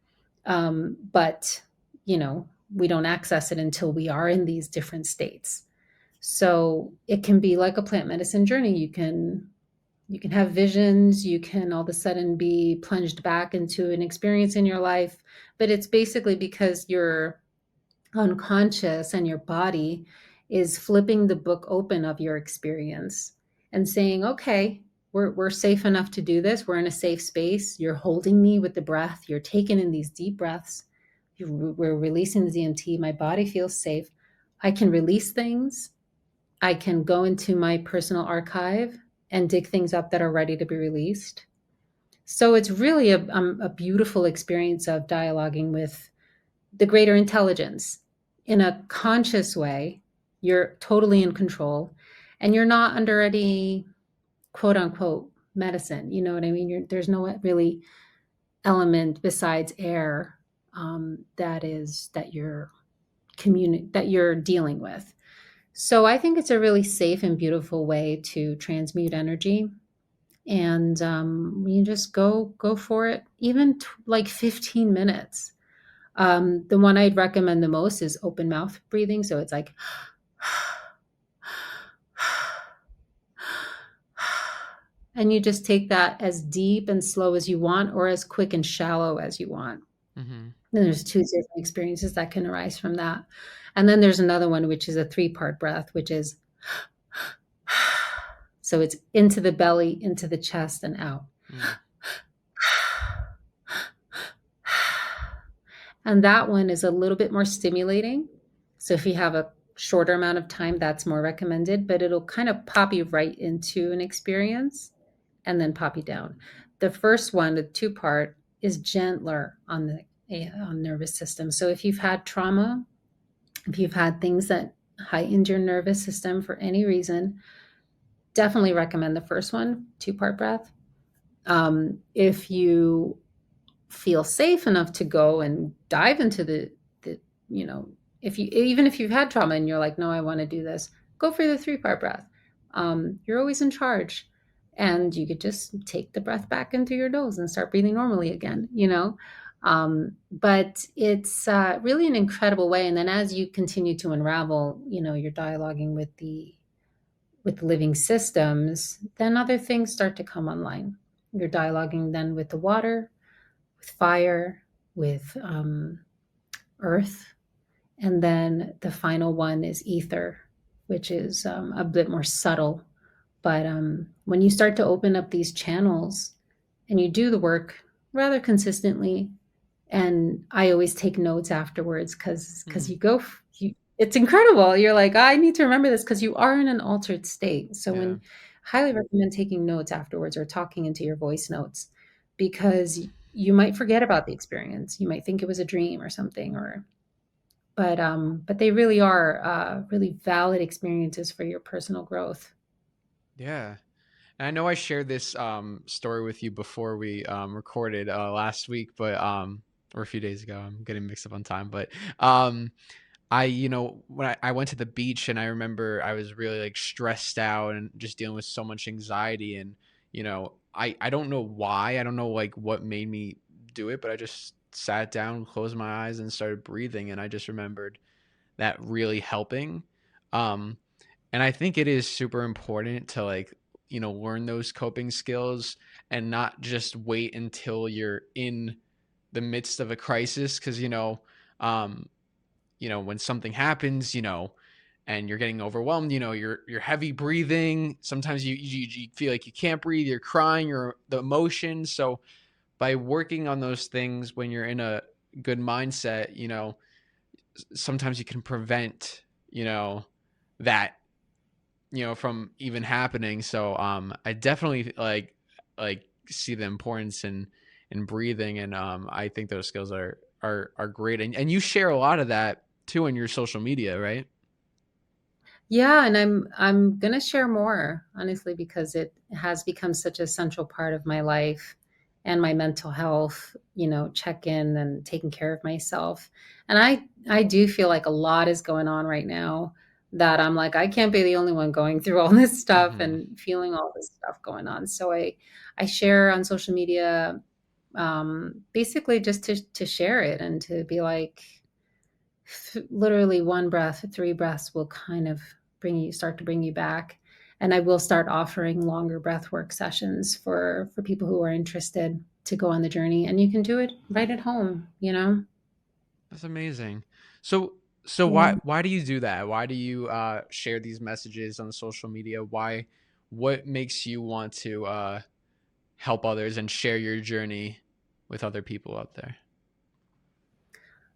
But, we don't access it until we are in these different states. So it can be like a plant medicine journey. You can have visions, you can all of a sudden be plunged back into an experience in your life, but it's basically because you're unconscious and your body is flipping the book open of your experience and saying, okay, we're safe enough to do this. We're in a safe space. You're holding me with the breath. You're taking in these deep breaths. We're releasing the DMT. My body feels safe. I can release things. I can go into my personal archive and dig things up that are ready to be released. So it's really a beautiful experience of dialoguing with the greater intelligence in a conscious way. You're totally in control, and you're not under any quote unquote medicine. You know what I mean? There's no really element besides air that you're dealing with. So I think it's a really safe and beautiful way to transmute energy, and you just go for it, even like 15 minutes. The one I'd recommend the most is open mouth breathing. So it's like, and you just take that as deep and slow as you want, or as quick and shallow as you want. Mm-hmm. And there's two different experiences that can arise from that. And then there's another one, which is a 3-part breath, which is so it's into the belly, into the chest, and out. Mm-hmm. And that one is a little bit more stimulating. So if you have a shorter amount of time, that's more recommended, but it'll kind of pop you right into an experience and then pop you down. The first one, the 2-part, is gentler on the nervous system. So if you've had trauma, if you've had things that heightened your nervous system for any reason, definitely recommend the first one, 2-part breath. If you feel safe enough to go and dive into the you know if you even if you've had trauma and you're like, no, I want to do this, go for the 3-part breath. You're always in charge, and you could just take the breath back into your nose and start breathing normally again. But it's really an incredible way. And then as you continue to unravel, you're dialoguing with the living systems, then other things start to come online. You're dialoguing then with the water, with fire, with earth. And then the final one is ether, which is a bit more subtle. But when you start to open up these channels and you do the work rather consistently, and I always take notes afterwards because Mm-hmm. it's incredible. You're like, I need to remember this because you are in an altered state. So Yeah. when highly recommend taking notes afterwards or talking into your voice notes, because you might forget about the experience. You might think it was a dream or something, but they really are really valid experiences for your personal growth. Yeah. And I know I shared this story with you before we recorded last week, but or a few days ago. I'm getting mixed up on time, but um when I went to the beach, and I remember I was really like stressed out and just dealing with so much anxiety, and I don't know why. I don't know like what made me do it, but I just sat down, closed my eyes, and started breathing, and I just remembered that really helping. Um and I think it is super important to like, learn those coping skills and not just wait until you're in the midst of a crisis, cuz um when something happens, and you're getting overwhelmed, you're heavy breathing. Sometimes you feel like you can't breathe, you're crying, you're the emotions. So by working on those things when you're in a good mindset, sometimes you can prevent, that, from even happening. So I definitely like see the importance in breathing, and I think those skills are great, and you share a lot of that too in your social media, right? Yeah, and I'm gonna share more, honestly, because it has become such a central part of my life and my mental health, check in and taking care of myself. And I do feel like a lot is going on right now that I'm like, I can't be the only one going through all this stuff Mm-hmm. and feeling all this stuff going on. So I share on social media, basically just to share it and to be like, literally one breath, three breaths will kind of start to bring you back. And I will start offering longer breath work sessions for people who are interested to go on the journey. And you can do it right at home. That's amazing. So Yeah. why do you do that? Why do you share these messages on social media? What makes you want to help others and share your journey with other people out there?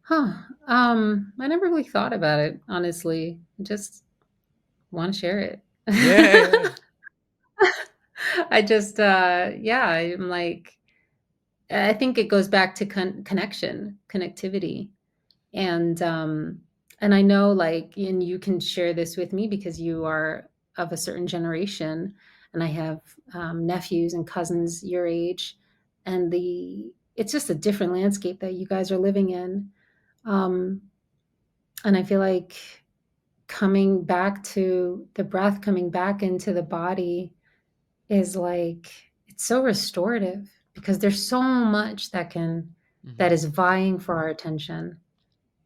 Huh. I never really thought about it, honestly. I just want to share Yeah, yeah. it. I just yeah, I'm like, I think it goes back to connectivity. And I know, like, and you can share this with me because you are of a certain generation, and I have nephews and cousins your age, and it's just a different landscape that you guys are living in. um, and I feel like coming back to the breath, coming back into the body, is like, it's so restorative because there's so much that Mm-hmm. is vying for our attention.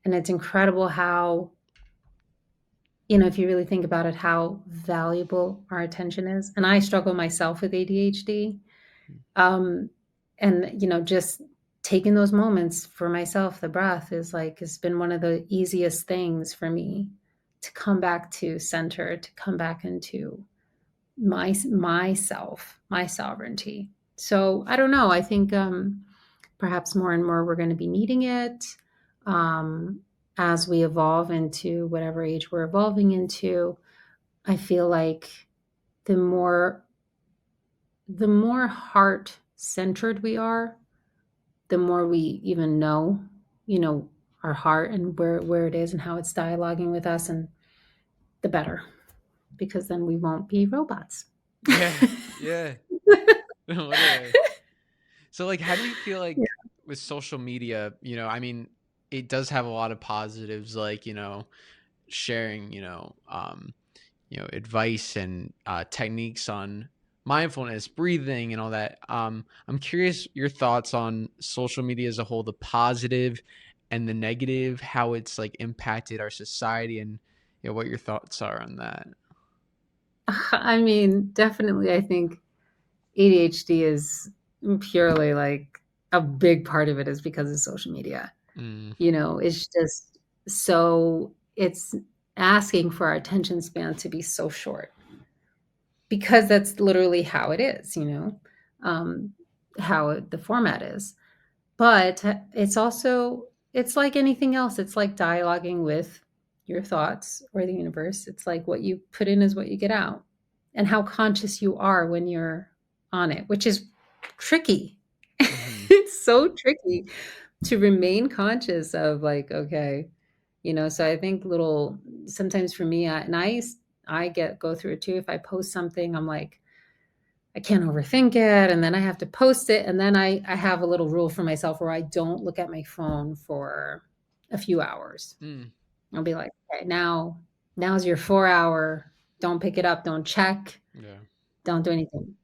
And it's incredible how, if you really think about it, how valuable our attention is. And I struggle myself with ADHD. Um, and, just taking those moments for myself, the breath is like, has been one of the easiest things for me to come back to center, to come back into myself, my sovereignty. So I don't know. I think perhaps more and more we're going to be needing it, um, as we evolve into whatever age we're evolving into. I feel like the more the more heart centered we are, the more we even know, you know, our heart and where it is and how it's dialoguing with us, and the better, because then we won't be robots. Yeah, yeah. Literally. So like how do you feel Yeah. like with social media, I mean, it does have a lot of positives, like, sharing, advice and techniques on mindfulness, breathing, and all that. I'm curious your thoughts on social media as a whole, the positive and the negative, how it's like impacted our society, and what your thoughts are on that. I mean, definitely, I think ADHD is purely like, a big part of it is because of social media. Mm, It's just, so it's asking for our attention span to be so short, because that's literally how it is, um, the format is. But it's like anything else. It's like dialoguing with your thoughts or the universe. It's like what you put in is what you get out, and how conscious you are when you're on it, which is tricky. hmm. It's so tricky to remain conscious of, like, okay, so I think little, sometimes for me, I go through it too. If I post something, I'm like, I can't overthink it, and then I have to post it, and then I have a little rule for myself where I don't look at my phone for a few hours. Mm, I'll be like, okay, now's your 4 hour. Don't pick it up. Don't check. yeah. Don't do anything.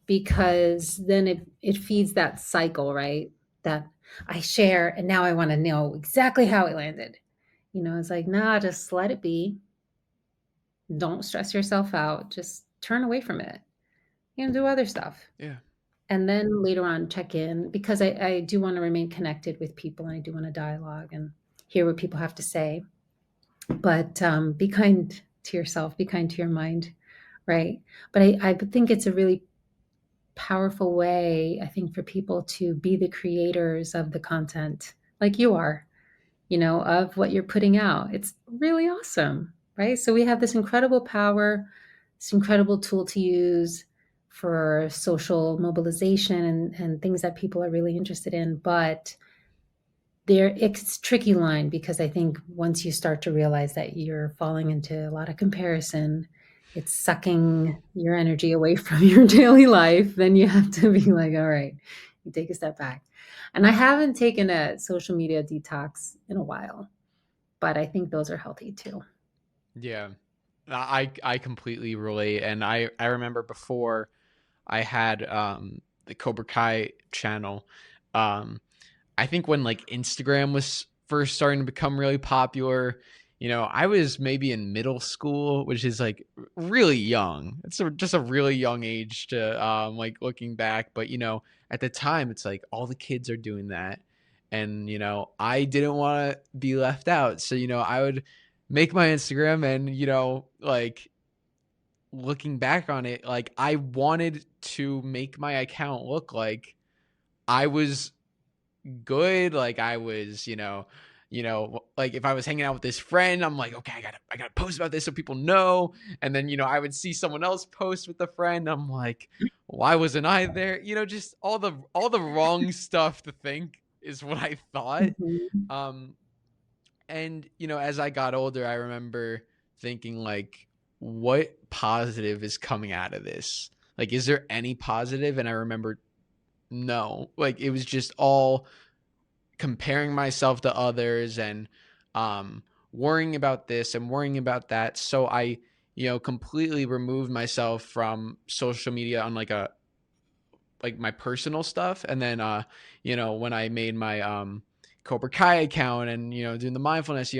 Because then it feeds that cycle, right? That I share, and now I want to know exactly how it landed. It's like, nah, just let it be. Don't stress yourself out. Just turn away from it. Do other stuff. Yeah. And then later on, check in, because I do want to remain connected with people, and I do want to dialogue and hear what people have to say. But be kind to yourself, be kind to your mind, right? But I think it's a really powerful way, I think, for people to be the creators of the content like you are, of what you're putting out. It's really awesome, right? So we have this incredible power, this incredible tool to use for social mobilization and things that people are really interested in. But it's a tricky line because I think once you start to realize that you're falling into a lot of comparison, it's sucking your energy away from your daily life, then you have to be like, all right, you take a step back. And I haven't taken a social media detox in a while, but I think those are healthy too. Yeah. I completely relate, and I remember before I had the Cobra Kai channel. Um I think when like Instagram was first starting to become really popular, I was maybe in middle school, which is like really young. It's just a really young age to like looking back, but at the time it's like all the kids are doing that, and I didn't want to be left out. So, I would make my Instagram, and like looking back on it, like I wanted to make my account look like I was good. Like I was, like if I was hanging out with this friend, I'm like, okay, I gotta post about this so people know. And then, I would see someone else post with a friend. I'm like, why wasn't I there? Just all the wrong stuff to think is what I thought. Mhm. Um, and as I got older, I remember thinking like, what positive is coming out of this? Like, is there any positive? And I remember no, like it was just all comparing myself to others, and worrying about this and worrying about that. So I, completely removed myself from social media on like my personal stuff. And then, when I made my Cobra Kai account, and, doing the mindfulness,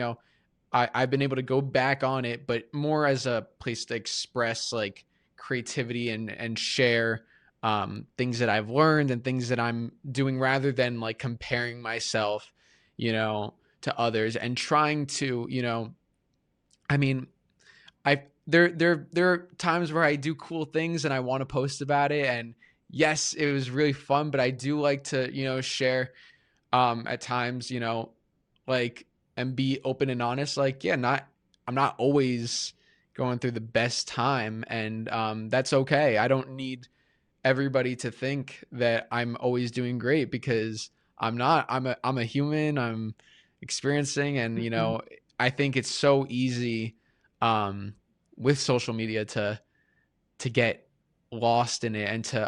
I've been able to go back on it, but more as a place to express like creativity and share things that I've learned and things that I'm doing, rather than like comparing myself, to others, and trying to, I mean, there are times where I do cool things and I want to post about it, and yes, it was really fun, but I do like to, share at times, like, and be open and honest, like, yeah, I'm not always going through the best time, and that's okay. I don't need everybody to think that I'm always doing great, because I'm not. I'm a human. I'm experiencing, and Mhm. I think it's so easy um with social media to get lost in it, and to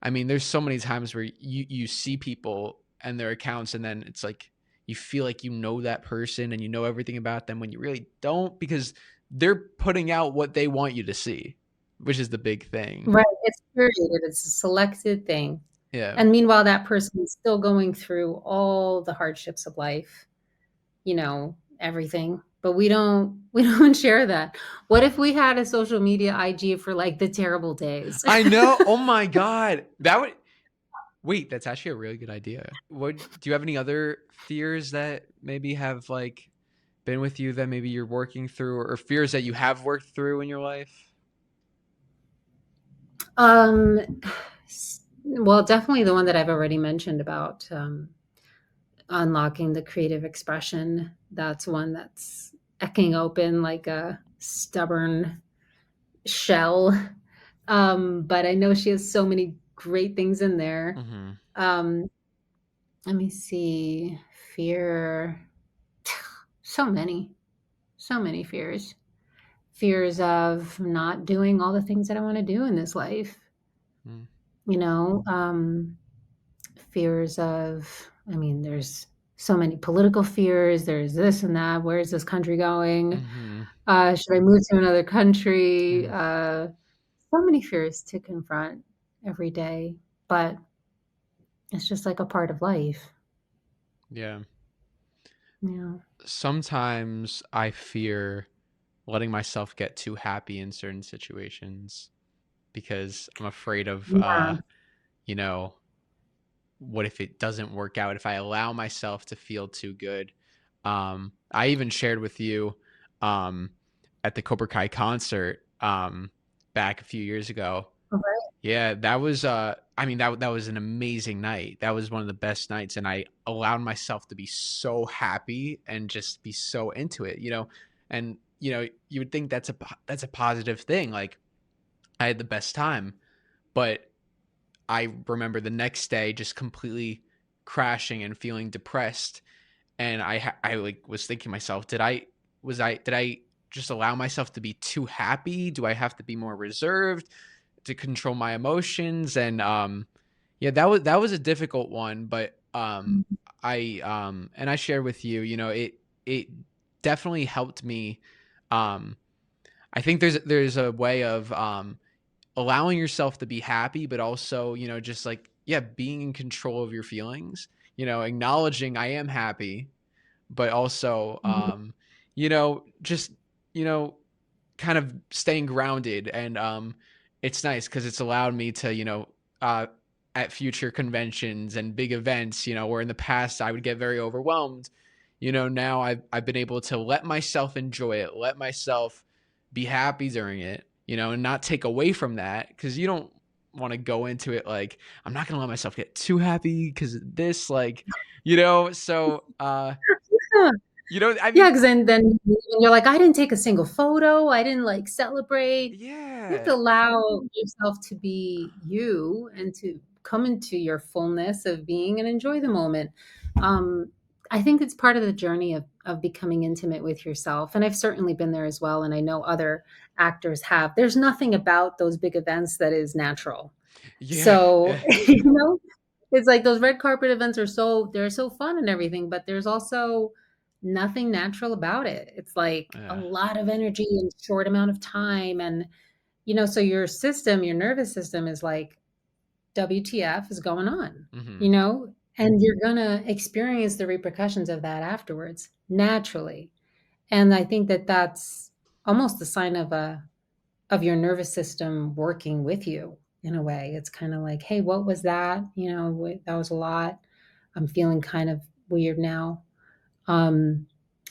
I mean, there's so many times where you see people and their accounts, and then it's like you feel like you know that person and you know everything about them, when you really don't, because they're putting out what they want you to see, which is the big thing. Right, it's curated, it's a selected thing. Yeah. And meanwhile, that person is still going through all the hardships of life, everything. But we don't share that. What if we had a social media IG for like the terrible days? I know. Oh my god. That would wait, that's actually a really good idea. What do you have any other fears that maybe have like been with you that maybe you're working through, or fears that you have worked through in your life? Um, well, definitely the one that I've already mentioned about unlocking the creative expression. That's one that's ecking open like a stubborn shell. But I know she has so many great things in there. Mhm. Um, Let me see. Fear. So many. So many fears. Fears of not doing all the things that I want to do in this life. Mm. You know, fears of, I mean, there's so many political fears. There's this and that. Where is this country going? Mhm. Should I move to another country? Mm. So many fears to confront every day. But it's just like a part of life. Yeah. Yeah. Sometimes I fear letting myself get too happy in certain situations, because I'm afraid of Yeah. you know, what if it doesn't work out if I allow myself to feel too good? I even shared with you um, at the Cobra Kai concert back a few years ago. Okay. Yeah, that was I mean that was an amazing night. That was one of the best nights, and I allowed myself to be so happy and just be so into it, you know. And you know, you would think that's a positive thing. Like I had the best time, but I remember the next day just completely crashing and feeling depressed, and I like was thinking to myself, did I just allow myself to be too happy? Do I have to be more reserved to control my emotions? And yeah, that was a difficult one, but I shared with you, you know, it definitely helped me. um I think there's a way of allowing yourself to be happy, but also, you know, just like, yeah, being in control of your feelings, you know, acknowledging I am happy, but also, Mhm. you know, just, you know, kind of staying grounded. And it's nice because it's allowed me to, you know, uh, at future conventions and big events, you know, where in the past I would get very overwhelmed, you know, now I've been able to let myself enjoy it, let myself be happy during it, you know, and not take away from that, because you don't want to go into it like, I'm not gonna let myself get too happy because this, like, you know. So Yeah. you know, I Yeah, mean, 'cause then you're like, "I didn't take a single photo, I didn't, like, celebrate." You have yeah, to allow yourself to be you and to come into your fullness of being and enjoy the moment. Um, I think it's part of the journey of becoming intimate with yourself, and I've certainly been there as well, and I know other actors have. There's nothing about those big events that is natural. yeah, So, you know, it's like those red carpet events are they're so fun and everything, but there's also nothing natural about it. It's like a yeah. lot of energy in a short amount of time. And, so your nervous system is like, WTF is going on, Hmm. you know? And you're gonna experience the repercussions of that afterwards, naturally. And I think that that's almost a sign of your nervous system working with you in a way. It's kind of like, hey, what was that? That was a lot. I'm feeling kind of weird now. Um,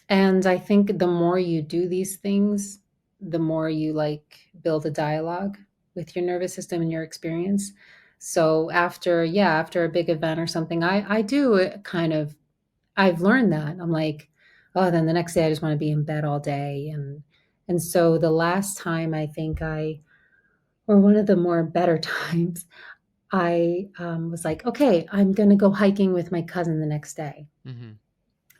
and I think the more you do these things, the more you like build a dialogue with your nervous system and your experience. So after a big event or something, I do it kind of, I've learned that. I'm like, oh, then the next day I just want to be in bed all day. And so the last time I think or one of the more better times, I was like, okay, I'm going to go hiking with my cousin the next day. Hmm.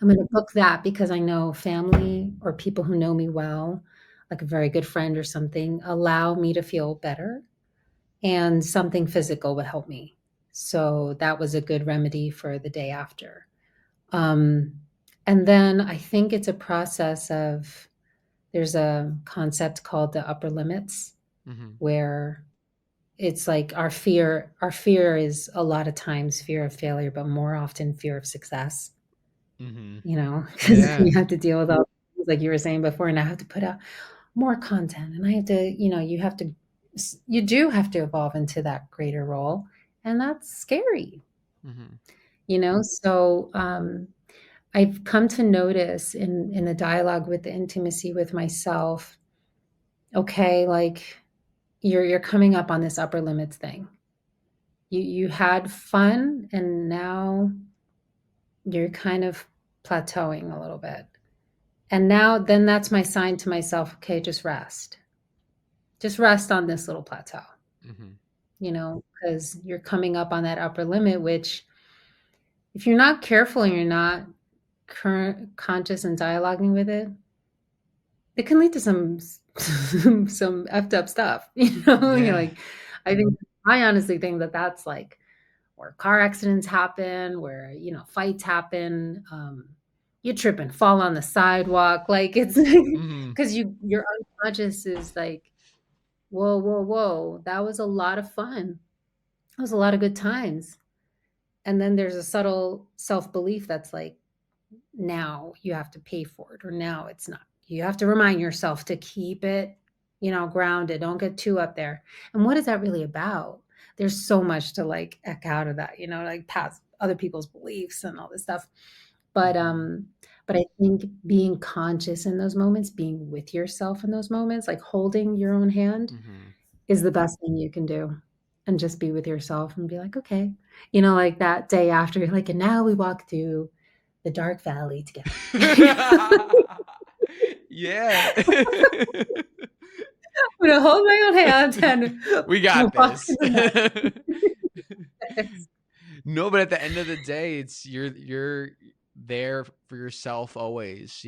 I'm going to book that because I know family or people who know me well, like a very good friend or something, allow me to feel better, and something physical would help me. So that was a good remedy for the day after. Um, and then I think it's a process of, there's a concept called the upper limits, Hmm. where it's like our fear is a lot of times fear of failure, but more often fear of success. Hmm. Because Yeah. you have to deal with all things like you were saying before, and I have to put out more content, and I have to, you do have to evolve into that greater role, and that's scary, Hmm. So, I've come to notice in the dialogue with the intimacy with myself, okay, like, you're coming up on this upper limits thing. You had fun, and now you're kind of plateauing a little bit. And now then that's my sign to myself, okay, just rest. Just rest on this little plateau, Hmm. because you're coming up on that upper limit, which if you're not careful and you're not current conscious and dialoguing with it can lead to some some effed up stuff. You're Yeah. like, I honestly think that that's like where car accidents happen, where fights happen. You trip and fall on the sidewalk, like it's Hmm. because your unconscious is like, whoa, whoa, whoa, that was a lot of fun. That was a lot of good times. And then there's a subtle self belief that's like, now you have to pay for it, or now it's not. You have to remind yourself to keep it, grounded. Don't get too up there. And what is that really about? There's so much to like eck out of that, like past other people's beliefs and all this stuff. But Hmm. But I think being conscious in those moments, being with yourself in those moments, like holding your own hand Mhm. is the best thing you can do. And just be with yourself and be like, okay, like that day after, you're like, and now we walk through the dark valley together. Yeah. I'm gonna hold my own hand and We we'll got walk this. through the night. No, but at the end of the day, it's you're there for yourself always,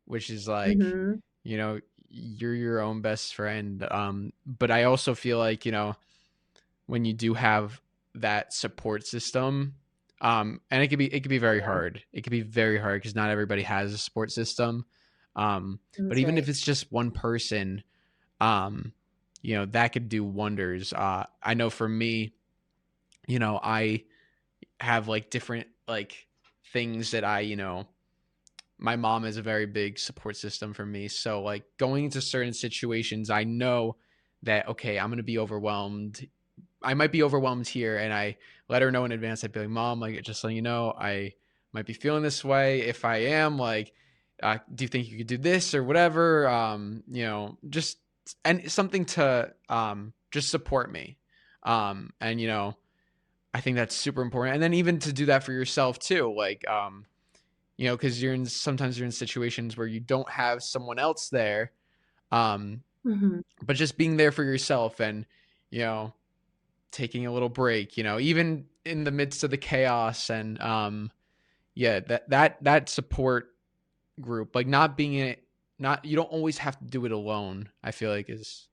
which is like, Mhm, you're your own best friend. But I also feel like, when you do have that support system, and it could be very yeah, hard. It could be very hard because not everybody has a support system. But that's even if right. it's just one person, um, that could do wonders. I know for me, I have like different like things that my mom is a very big support system for me. So like going into certain situations, I know that okay, I'm gonna be overwhelmed. I might be overwhelmed here, and I let her know in advance. I'd be like, Mom, like just so you know, I might be feeling this way. If I am, like, do you think you could do this or whatever? Just and something to just support me. And I think that's super important. And then even to do that for yourself too, like because sometimes you're in situations where you don't have someone else there, um, Mhm. but just being there for yourself and you know taking a little break, even in the midst of the chaos and yeah, that support group, like not being in it, not you don't always have to do it alone. I feel like is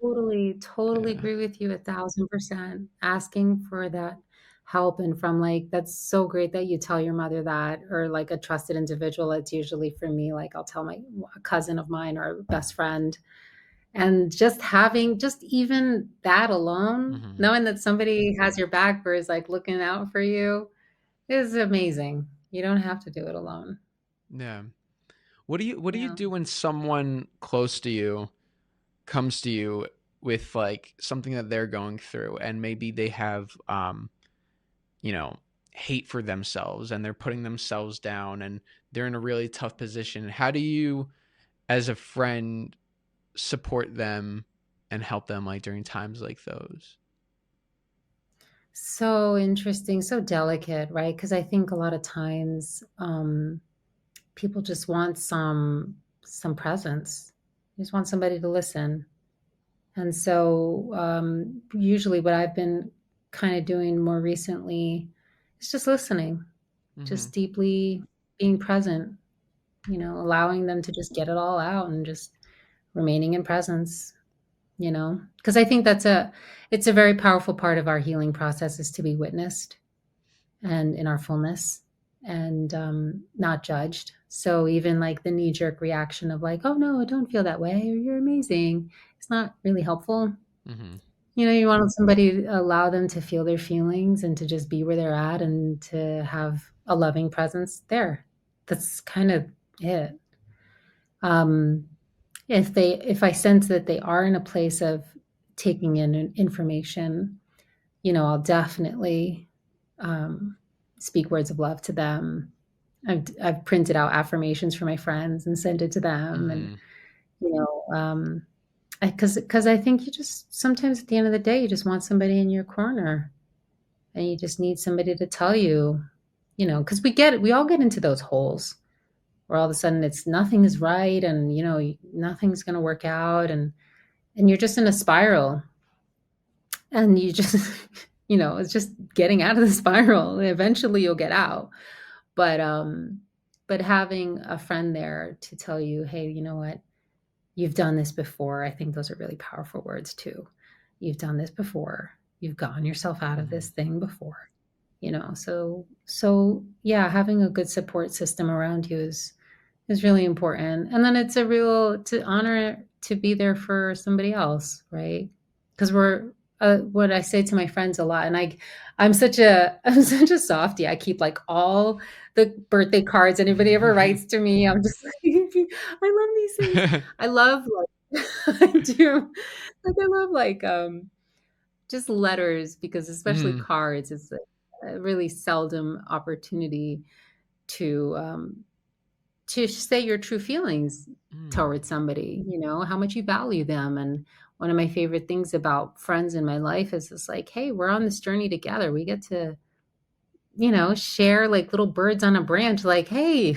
Totally, totally yeah. agree with you 1,000%. Asking for that help and from like that's so great that you tell your mother that or like a trusted individual. It's usually for me, like I'll tell my a cousin of mine or best friend. And just having just even that alone, Hmm. knowing that somebody has your back or is like looking out for you is amazing. You don't have to do it alone. Yeah. What do you Yeah. do when someone close to you comes to you with like something that they're going through and maybe they have you know hate for themselves and they're putting themselves down and they're in a really tough position? How do you as a friend support them and help them like during times like those? So interesting, so delicate, right? Because I think a lot of times people just want some presence. They just want somebody to listen. And so usually what I've been kind of doing more recently is just listening, Hmm. just deeply being present, allowing them to just get it all out and just remaining in presence, because I think it's a very powerful part of our healing process is to be witnessed and in our fullness and not judged. So even like the knee jerk reaction of like, oh no, don't feel that way or you're amazing, it's not really helpful. Hmm. You want somebody to allow them to feel their feelings and to just be where they're at and to have a loving presence there. That's kind of it. Um, if I sense that they are in a place of taking in information, I'll definitely um, speak words of love to them. I've printed out affirmations for my friends and sent it to them, and Hmm. you know, um, because I think you just sometimes at the end of the day you just want somebody in your corner, and you just need somebody to tell you, because we all get into those holes where all of a sudden it's nothing is right, and nothing's going to work out, and you're just in a spiral, and you just it's just getting out of the spiral. Eventually you'll get out, but having a friend there to tell you, hey, you know what, you've done this before. I think those are really powerful words too. You've done this before. You've gotten yourself out of Hmm. this thing before. So yeah, having a good support system around you is really important. And then it's a real to honor to be there for somebody else, right? Because we're what I say to my friends a lot, and I'm such a I'm such a softie. I keep like all the birthday cards anybody ever writes to me. I'm just like, I love these things. I love like I do like I love like just letters because especially Hmm. cards, it's a really seldom opportunity to to say your true feelings Mm, towards somebody, how much you value them. And one of my favorite things about friends in my life is it's like, hey, we're on this journey together. We get to, share like little birds on a branch, like, hey,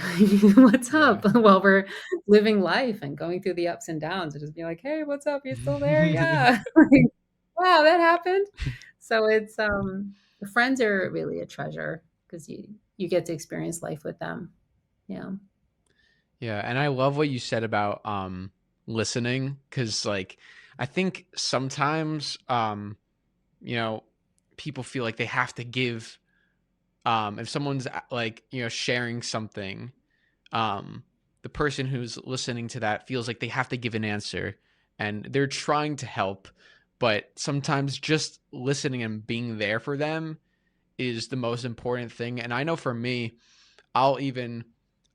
what's yeah. up? While we're living life and going through the ups and downs, and just be like, hey, what's up? You still there? Yeah. Like, wow, that happened. So friends are really a treasure because you get to experience life with them. Yeah. Yeah, and I love what you said about listening, cuz like I think sometimes you know people feel like they have to give if someone's like, sharing something, um the person who's listening to that feels like they have to give an answer, and they're trying to help, but sometimes just listening and being there for them is the most important thing. And I know for me, I'll even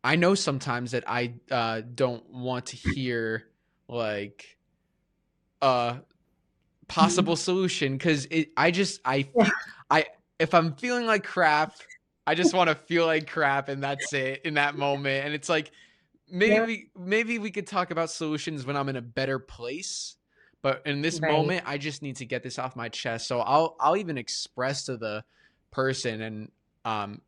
I know sometimes that I don't want to hear like a possible Mhm. solution, because I Yeah. feel I if I'm feeling like crap, I just want to feel like crap, and that's it in that moment. And it's like Yeah. maybe we could talk about solutions when I'm in a better place. But in this Right. moment, I just need to get this off my chest. So I'll even express to the person, and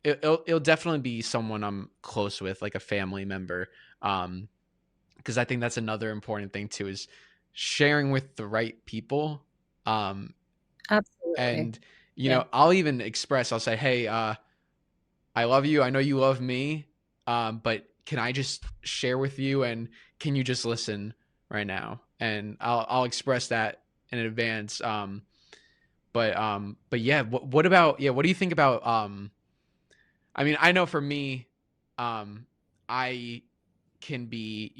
it'll definitely be someone I'm close with, like a family member. Because I think that's another important thing too, is sharing with the right people. Um, Absolutely. and Yeah. I'll even express. I'll say, "Hey, I love you. I know you love me. But can I just share with you, and can you just listen right now?" And I'll express that in advance. But yeah, what about, yeah? What do you think about? I mean, I know for me, I can be,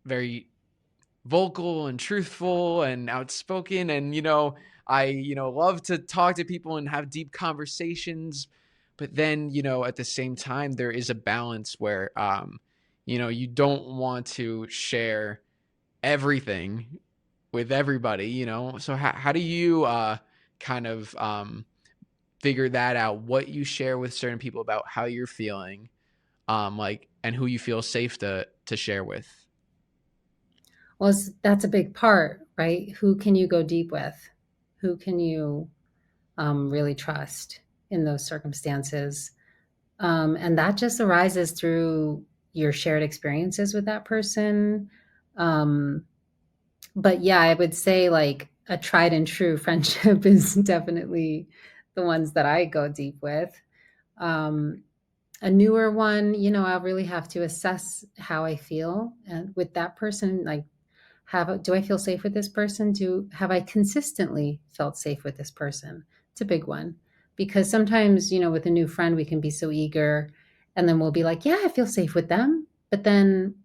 very vocal and truthful and outspoken, and I love to talk to people and have deep conversations. But then, at the same time, there is a balance where you don't want to share everything with everybody, so how do you kind of figure that out, what you share with certain people about how you're feeling, like, and who you feel safe to share with? Well, that's a big part, right? Who can you go deep with? Who can you really trust in those circumstances? And that just arises through your shared experiences with that person. Um, but yeah, I would say like a tried and true friendship is definitely the ones that I go deep with. Um, a newer one, I'll really have to assess how I feel and with that person. Like, do I feel safe with this person? Have I consistently felt safe with this person? It's a big one because sometimes, with a new friend, we can be so eager, and then we'll be like, yeah, I feel safe with them. But then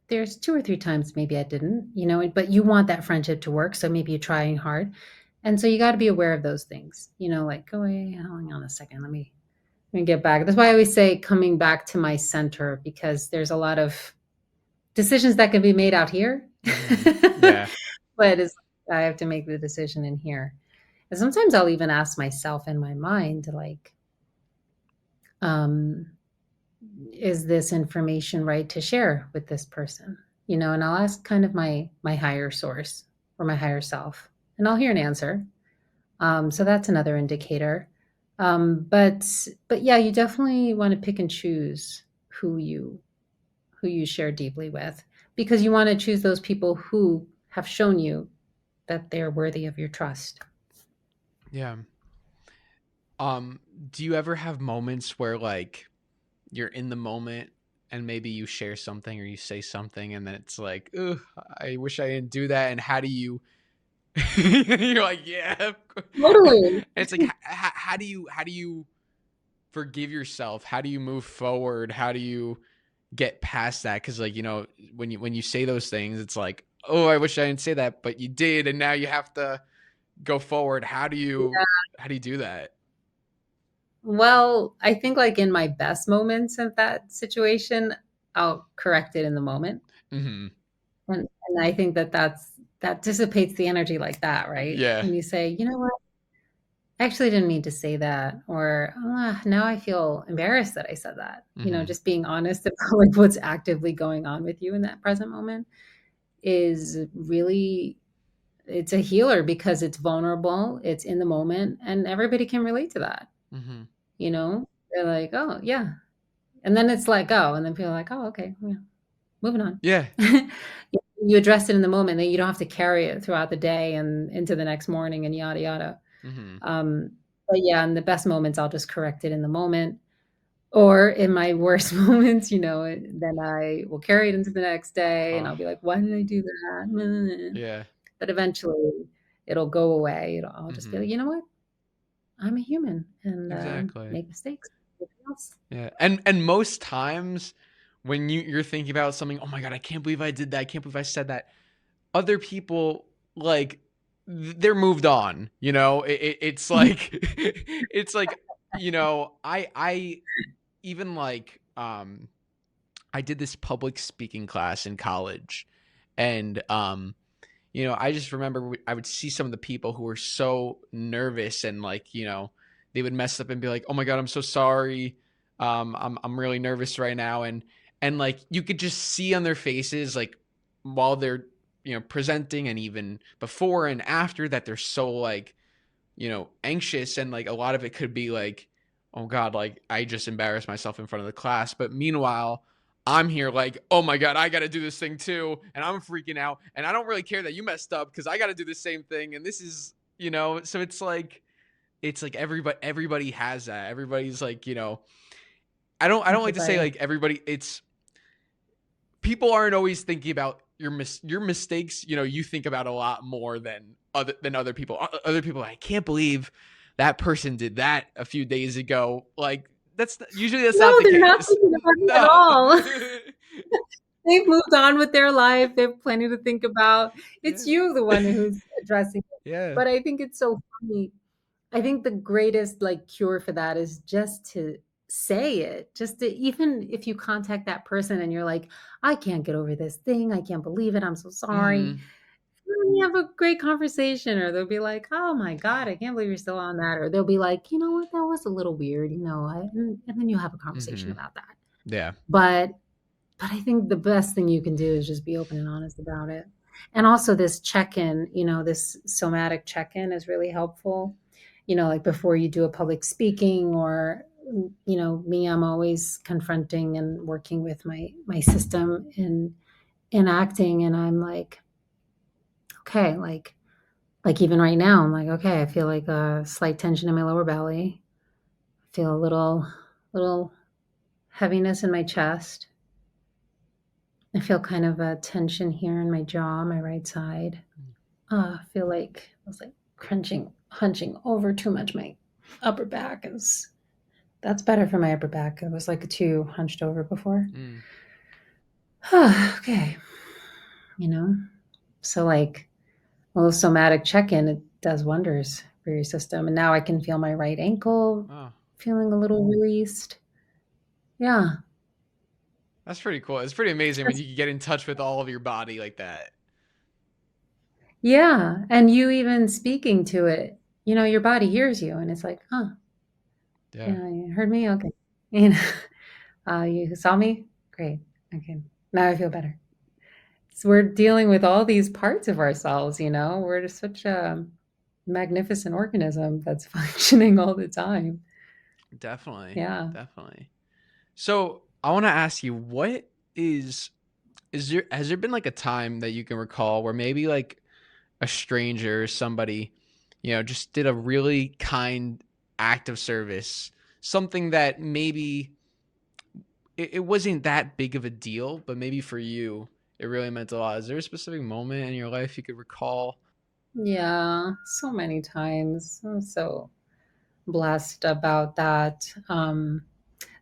there's two or three times maybe I didn't, but you want that friendship to work. So maybe you're trying hard. And so you got to be aware of those things, like, oh, wait, hang on a second. Let me get back. That's why I always say coming back to my center, because there's a lot of decisions that can be made out here. Hmm. Yeah. But I have to make the decision in here. And sometimes I'll even ask myself in my mind, like, um, is this information right to share with this person? And I'll ask kind of my higher source or my higher self, and I'll hear an answer. So that's another indicator. But yeah, you definitely want to pick and choose who you share deeply with, because you want to choose those people who have shown you that they're worthy of your trust. Yeah. Um, do you ever have moments where like you're in the moment, and maybe you share something or you say something, and then it's like, "Ugh, I wish I didn't do that." And how do you you're like, "Yeah." And Totally. it's like, how do you forgive yourself? How do you move forward? How do you get past that? Cuz like, when you say those things, it's like, "Oh, I wish I didn't say that," but you did, and now you have to go forward. How do you do that? Well, I think like in my best moments of that situation, I'll correct it in the moment. Mhm. And I think that that dissipates the energy like that, right? Yeah. When you say, you know what? I actually didn't mean to say that, or now I feel embarrassed that I said that. Mhm. Just being honest about like what's actively going on with you in that present moment is really it's a healer because it's vulnerable, it's in the moment, and everybody can relate to that. Mhm. They're like, oh yeah, and then it's like, oh, and then people are like, oh, okay, yeah, moving on. Yeah. You address it in the moment, then you don't have to carry it throughout the day and into the next morning and yada yada. Mhm. Um, but yeah, in the best moments, I'll just correct it in the moment. Or in my worst moments, then I will carry it into the next day and Huh. I'll be like, why did I do that? Yeah. But eventually it'll go away. I'll just be like, Mhm. you know what? I'm a human and Exactly. make mistakes. Nobody else. Yeah. And most times when you're thinking about something, "Oh my god, I can't believe I did that. I can't believe I said that." Other people like they're moved on, it's like it's like, I even like I did this public speaking class in college, and I just remember I would see some of the people who were so nervous and like, they would mess up and be like, "Oh my god, I'm so sorry. I'm really nervous right now." And like you could just see on their faces like while they're, presenting and even before and after that they're so like, anxious, and like a lot of it could be like, oh god, like I just embarrassed myself in front of the class. But meanwhile, I'm here like, oh my god, I got to do this thing too, and I'm freaking out, and I don't really care that you messed up because I got to do the same thing, and this is, so it's like everybody has that. Everybody's like, I don't like to say Everybody. like everybody. It's people aren't always thinking about your mistakes. You think about a lot more than other people. Other people, I can't believe that person did that a few days ago. Like that's No, not the they're not case. thinking about it at No. all. They've moved on with their life. They have plenty to think about. It's Yeah. you, the one who's addressing it. Yeah. But I think it's so funny. I think the greatest like cure for that is just to say it. Just to even if you contact that person and you're like, I can't get over this thing. I can't believe it. I'm so sorry. Hmm. And you have a great conversation, or they'll be like, oh my God, I can't believe you're still on that. Or they'll be like, you know what, that was a little weird, and then you have a conversation Hmm. about that. Yeah. But but I think the best thing you can do is just be open and honest about it. And also this check-in, this somatic check-in is really helpful. Like before you do a public speaking or me, I'm always confronting and working with my system in acting, and I'm like, okay, like even right now, I'm like, okay, I feel like a slight tension in my lower belly. I feel a little heaviness in my chest. I feel kind of a tension here in my jaw, my right side. I feel like I was like hunching over too much. My upper back is that's better for my upper back. It was like too hunched over before. Mm. Okay, you know. So like a little somatic check-in, it does wonders for your system. And now I can feel my right ankle Oh, feeling a little released. Yeah. that's pretty cool. It's pretty amazing when That's you can get in touch with all of your body like that. yeah. And you even speaking to it, your body hears you and it's like, huh, Yeah. yeah, you heard me? Okay. You know, you saw me? Great. Okay. Now I feel better. So we're dealing with all these parts of ourselves. We're just such a magnificent organism that's functioning all the time. Definitely. Yeah. Definitely. So I want to ask you, what is there has there been like a time that you can recall where maybe like a stranger or somebody, just did a really kind act of service, something that maybe it wasn't that big of a deal, but maybe for you it really meant a lot. Is there a specific moment in your life you could recall? Yeah. So many times. I'm so blessed about that.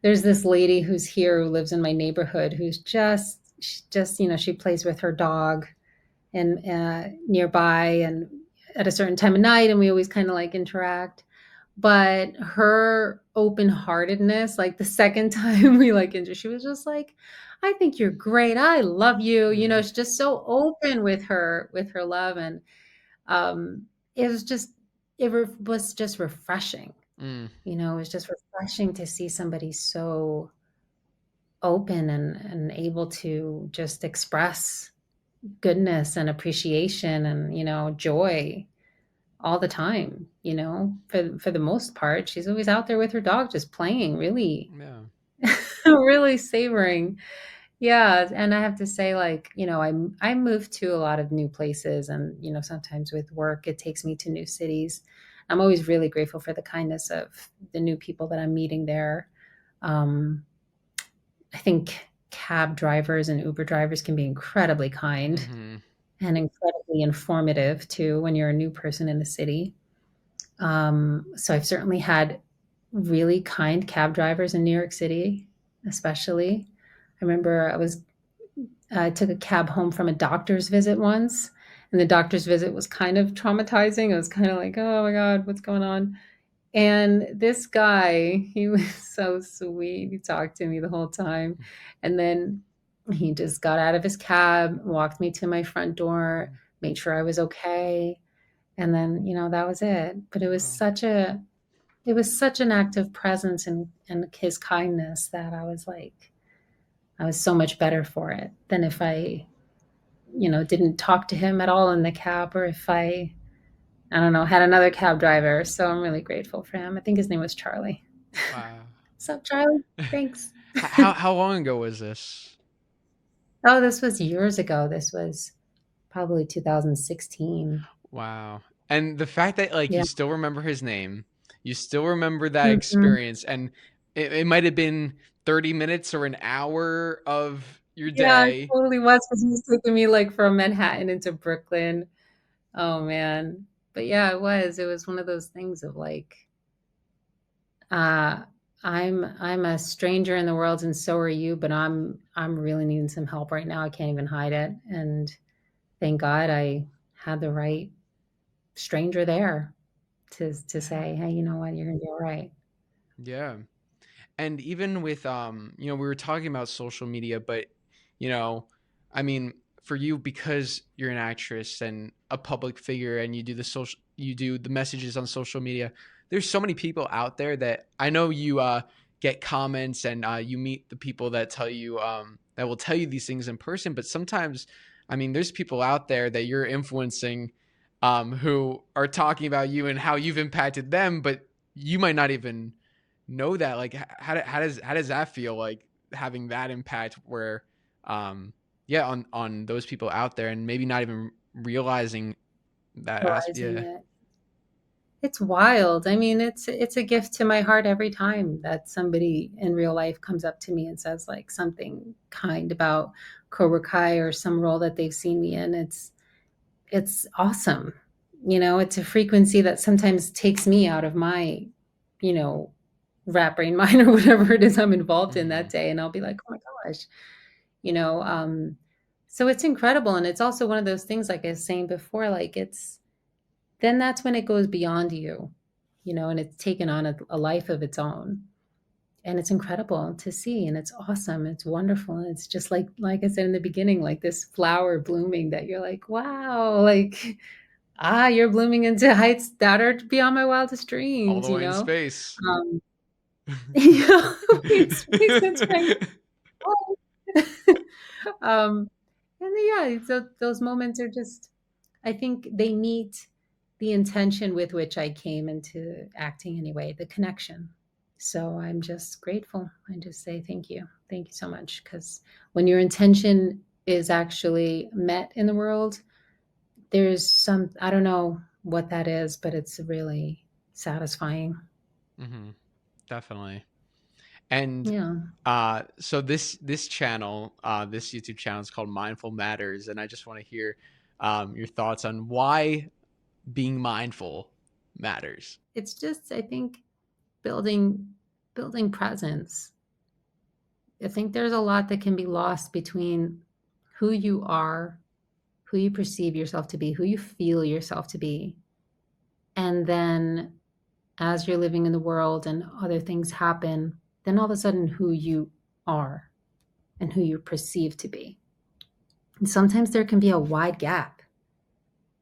There's this lady who's here who lives in my neighborhood who's just she plays with her dog and nearby and at a certain time of night, and we always kind of like interact. But her open heartedness, like the second time we like she was just like, I think you're great, I love you, Mm-hmm. she's just so open with her love. And um it was just was just refreshing. Mm, It was just refreshing to see somebody so open and able to just express goodness and appreciation and, joy all the time, for the most part. She's always out there with her dog just playing, really yeah. really savoring. Yeah, and I have to say, like, I moved to a lot of new places, and sometimes with work it takes me to new cities. I'm always really grateful for the kindness of the new people that I'm meeting there. um, I think cab drivers and Uber drivers can be incredibly kind Mm-hmm. and incredibly informative too when you're a new person in the city. So I've certainly had really kind cab drivers in New York City, especially. I remember I took a cab home from a doctor's visit once, and the doctor's visit was kind of traumatizing. It was kind of like, oh my God, what's going on? And this guy, he was so sweet. He talked to me the whole time. And then he just got out of his cab, walked me to my front door, made sure I was okay. And then, that was it. But Wow. it was such an act of presence and his kindness that I was like, I was so much better for it than if I, didn't talk to him at all in the cab, or if I don't know, had another cab driver. So I'm really grateful for him. I think his name was Charlie. Wow. What's up, Charlie? Thanks. How long ago was this? Oh, this was years ago. This was probably 2016. Wow. And the fact that like you Yeah. still remember his name, you still remember that Mhm. experience, and it might have been 30 minutes or an hour of your Yeah, it day. totally was, because he was taking me, like, from Manhattan into Brooklyn. Oh, man. But yeah, it was. It was one of those things of like, uh, I'm a stranger in the world and so are you, but I'm really needing some help right now. I can't even hide it. And thank God I had the right stranger there to Yeah. say, "Hey, you know what? You're gonna be all right." Yeah. And even with we were talking about social media, but you know I mean, for you, because you're an actress and a public figure, and you do the messages on social media, there's so many people out there that I know you get comments, and you meet the people that tell you that will tell you these things in person. But sometimes, I mean, there's people out there that you're influencing, who are talking about you and how you've impacted them, but you might not even know that. Like, how does that feel, like having that impact where um yeah, on those people out there, and maybe not even realizing that Realizing yeah. it. It's wild. I mean, it's a gift to my heart every time that somebody in real life comes up to me and says, like, something kind about Cobra Kai or some role that they've seen me in. It's awesome. It's a frequency that sometimes takes me out of my, you know, rat brain mind or whatever it is I'm involved in that Hmm. day, and I'll be like, "Oh my gosh," you know, um, so it's incredible, and it's also one of those things, like I was saying before, like, then that's when it goes beyond you, and it's taken on a life of its own, and it's incredible to see, and it's awesome, it's wonderful, and it's just like I said in the beginning, like this flower blooming that you're like, "Wow," like, you're blooming into heights that are beyond my wildest All the dreams, you way in know? space. Um, yeah, in space, that's right. Oh. Um, and yeah, so those moments are just, I think they meet the intention with which I came into acting anyway, the connection. So I'm just grateful. I just say thank you. Thank you so much. Because when your intention is actually met in the world, there's I don't know what that is, but it's really satisfying. Hmm. Definitely. And Yeah. so this channel, this YouTube channel is called Mindful Matters, and I just want to hear your thoughts on why being mindful matters. It's just, I think, building presence. I think there's a lot that can be lost between who you are, who you perceive yourself to be, who you feel yourself to be, and then as you're living in the world and other things happen, then all of a sudden who you are and who you perceive to be. And sometimes there can be a wide gap.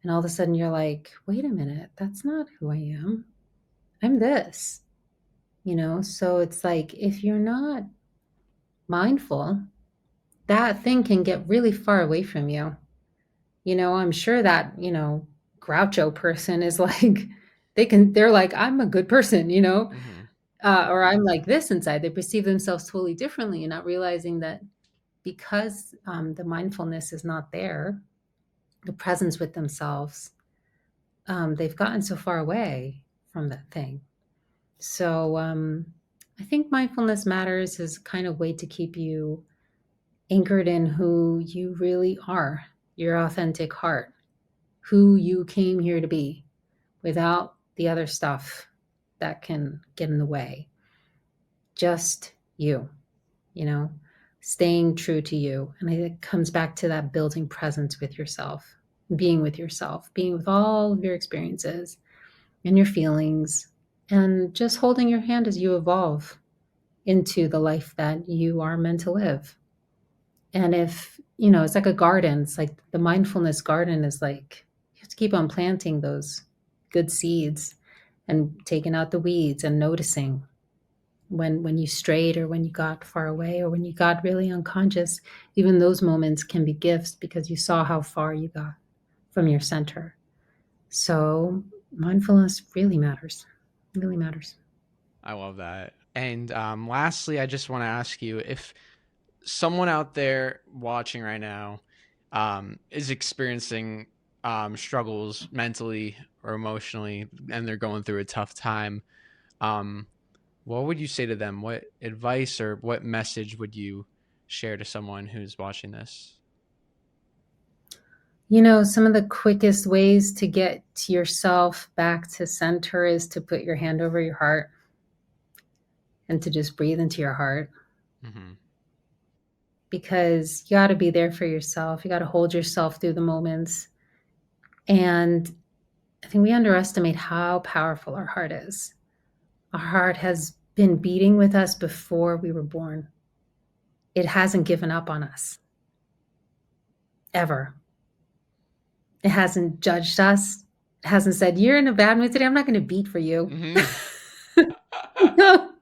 And all of a sudden you're like, wait a minute, that's not who I am. I'm this, you know? So it's like, if you're not mindful, that thing can get really far away from you. You know, I'm sure that, Groucho person is like, they're like, I'm a good person, Mhm. or I'm like this inside. They perceive themselves totally differently and not realizing that because the mindfulness is not there, the presence with themselves, they've gotten so far away from that thing. So I think mindfulness matters is a kind of way to keep you anchored in who you really are, your authentic heart, who you came here to be without the other stuff that can get in the way. Just you, you know, staying true to you. And I think it comes back to that building presence with yourself, being with all of your experiences and your feelings, and just holding your hand as you evolve into the life that you are meant to live. And if, it's like a garden, it's like the mindfulness garden is like you have to keep on planting those good seeds and taking out the weeds and noticing when you strayed or when you got far away or when you got really unconscious. Even those moments can be gifts because you saw how far you got from your center. So mindfulness really matters. Really matters. I love that. And lastly, I just want to ask you if someone out there watching right now is experiencing struggles mentally or emotionally, and they're going through a tough time, um, what would you say to them? What advice or what message would you share to someone who's watching this? Some of the quickest ways to get yourself back to center is to put your hand over your heart and to just breathe into your heart, Mm-hmm. because you got to be there for yourself. You got to hold yourself through the moments. And I think we underestimate how powerful our heart is. Our heart has been beating with us before we were born. It hasn't given up on us ever. It hasn't judged us. It hasn't said, "You're in a bad mood today. I'm not going to beat for you." Mm-hmm. No,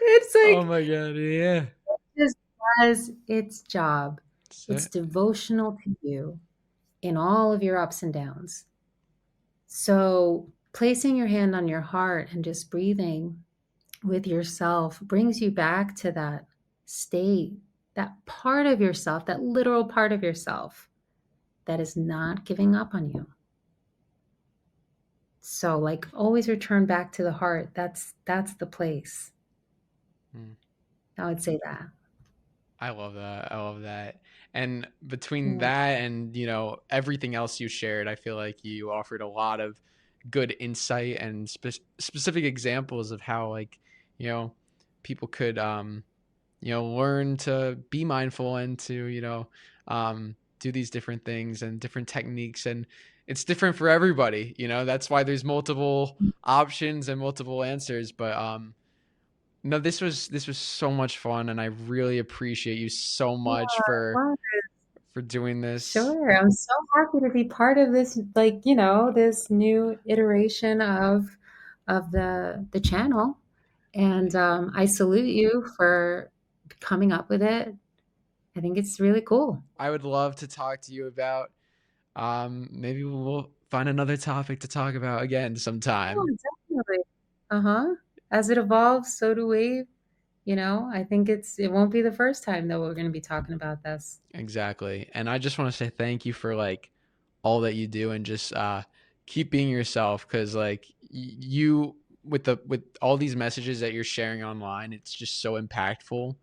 it's Oh like my god, yeah. it just does its job. So, It's devotional to you in all of your ups and downs. So, placing your hand on your heart and just breathing with yourself brings you back to that state, that part of yourself, that literal part of yourself that is not giving up on you. So, like, always return back to the heart. That's the place. mm. I would say that. I love that. I love that. And between Yeah. that and, everything else you shared, I feel like you offered a lot of good insight and specific examples of how, like, you know, people could, learn to be mindful and to, do these different things and different techniques. And it's different for everybody. That's why there's multiple options and multiple answers. But, no, this was so much fun, and I really appreciate you so much Well, for doing this. sure. I'm so happy to be part of this, like, this new iteration of the channel. And I salute you for coming up with it. I think it's really cool. I would love to talk to you about. Maybe we'll find another topic to talk about again Oh, sometime. definitely. Uh-huh. As it evolves, so do we. I think it won't be the first time that we're going to be talking about this. Exactly. And I just want to say thank you for like all that you do and just keep being yourself, cuz like you with all these messages that you're sharing online, it's just so impactful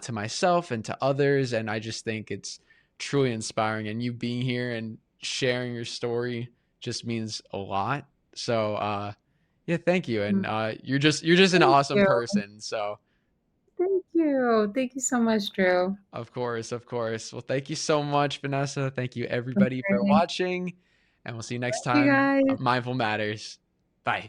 to myself and to others, and I just think it's truly inspiring, and you being here and sharing your story just means a lot. So yeah, thank you, and Mm. you're just an Thank awesome you. person. So Thank you. Thank you so much, Drew. of course, of course. Well, thank you so much, Vanessa. Thank you, everybody, for Okay. watching. And we'll see you next You time guys. on Mindful Matters.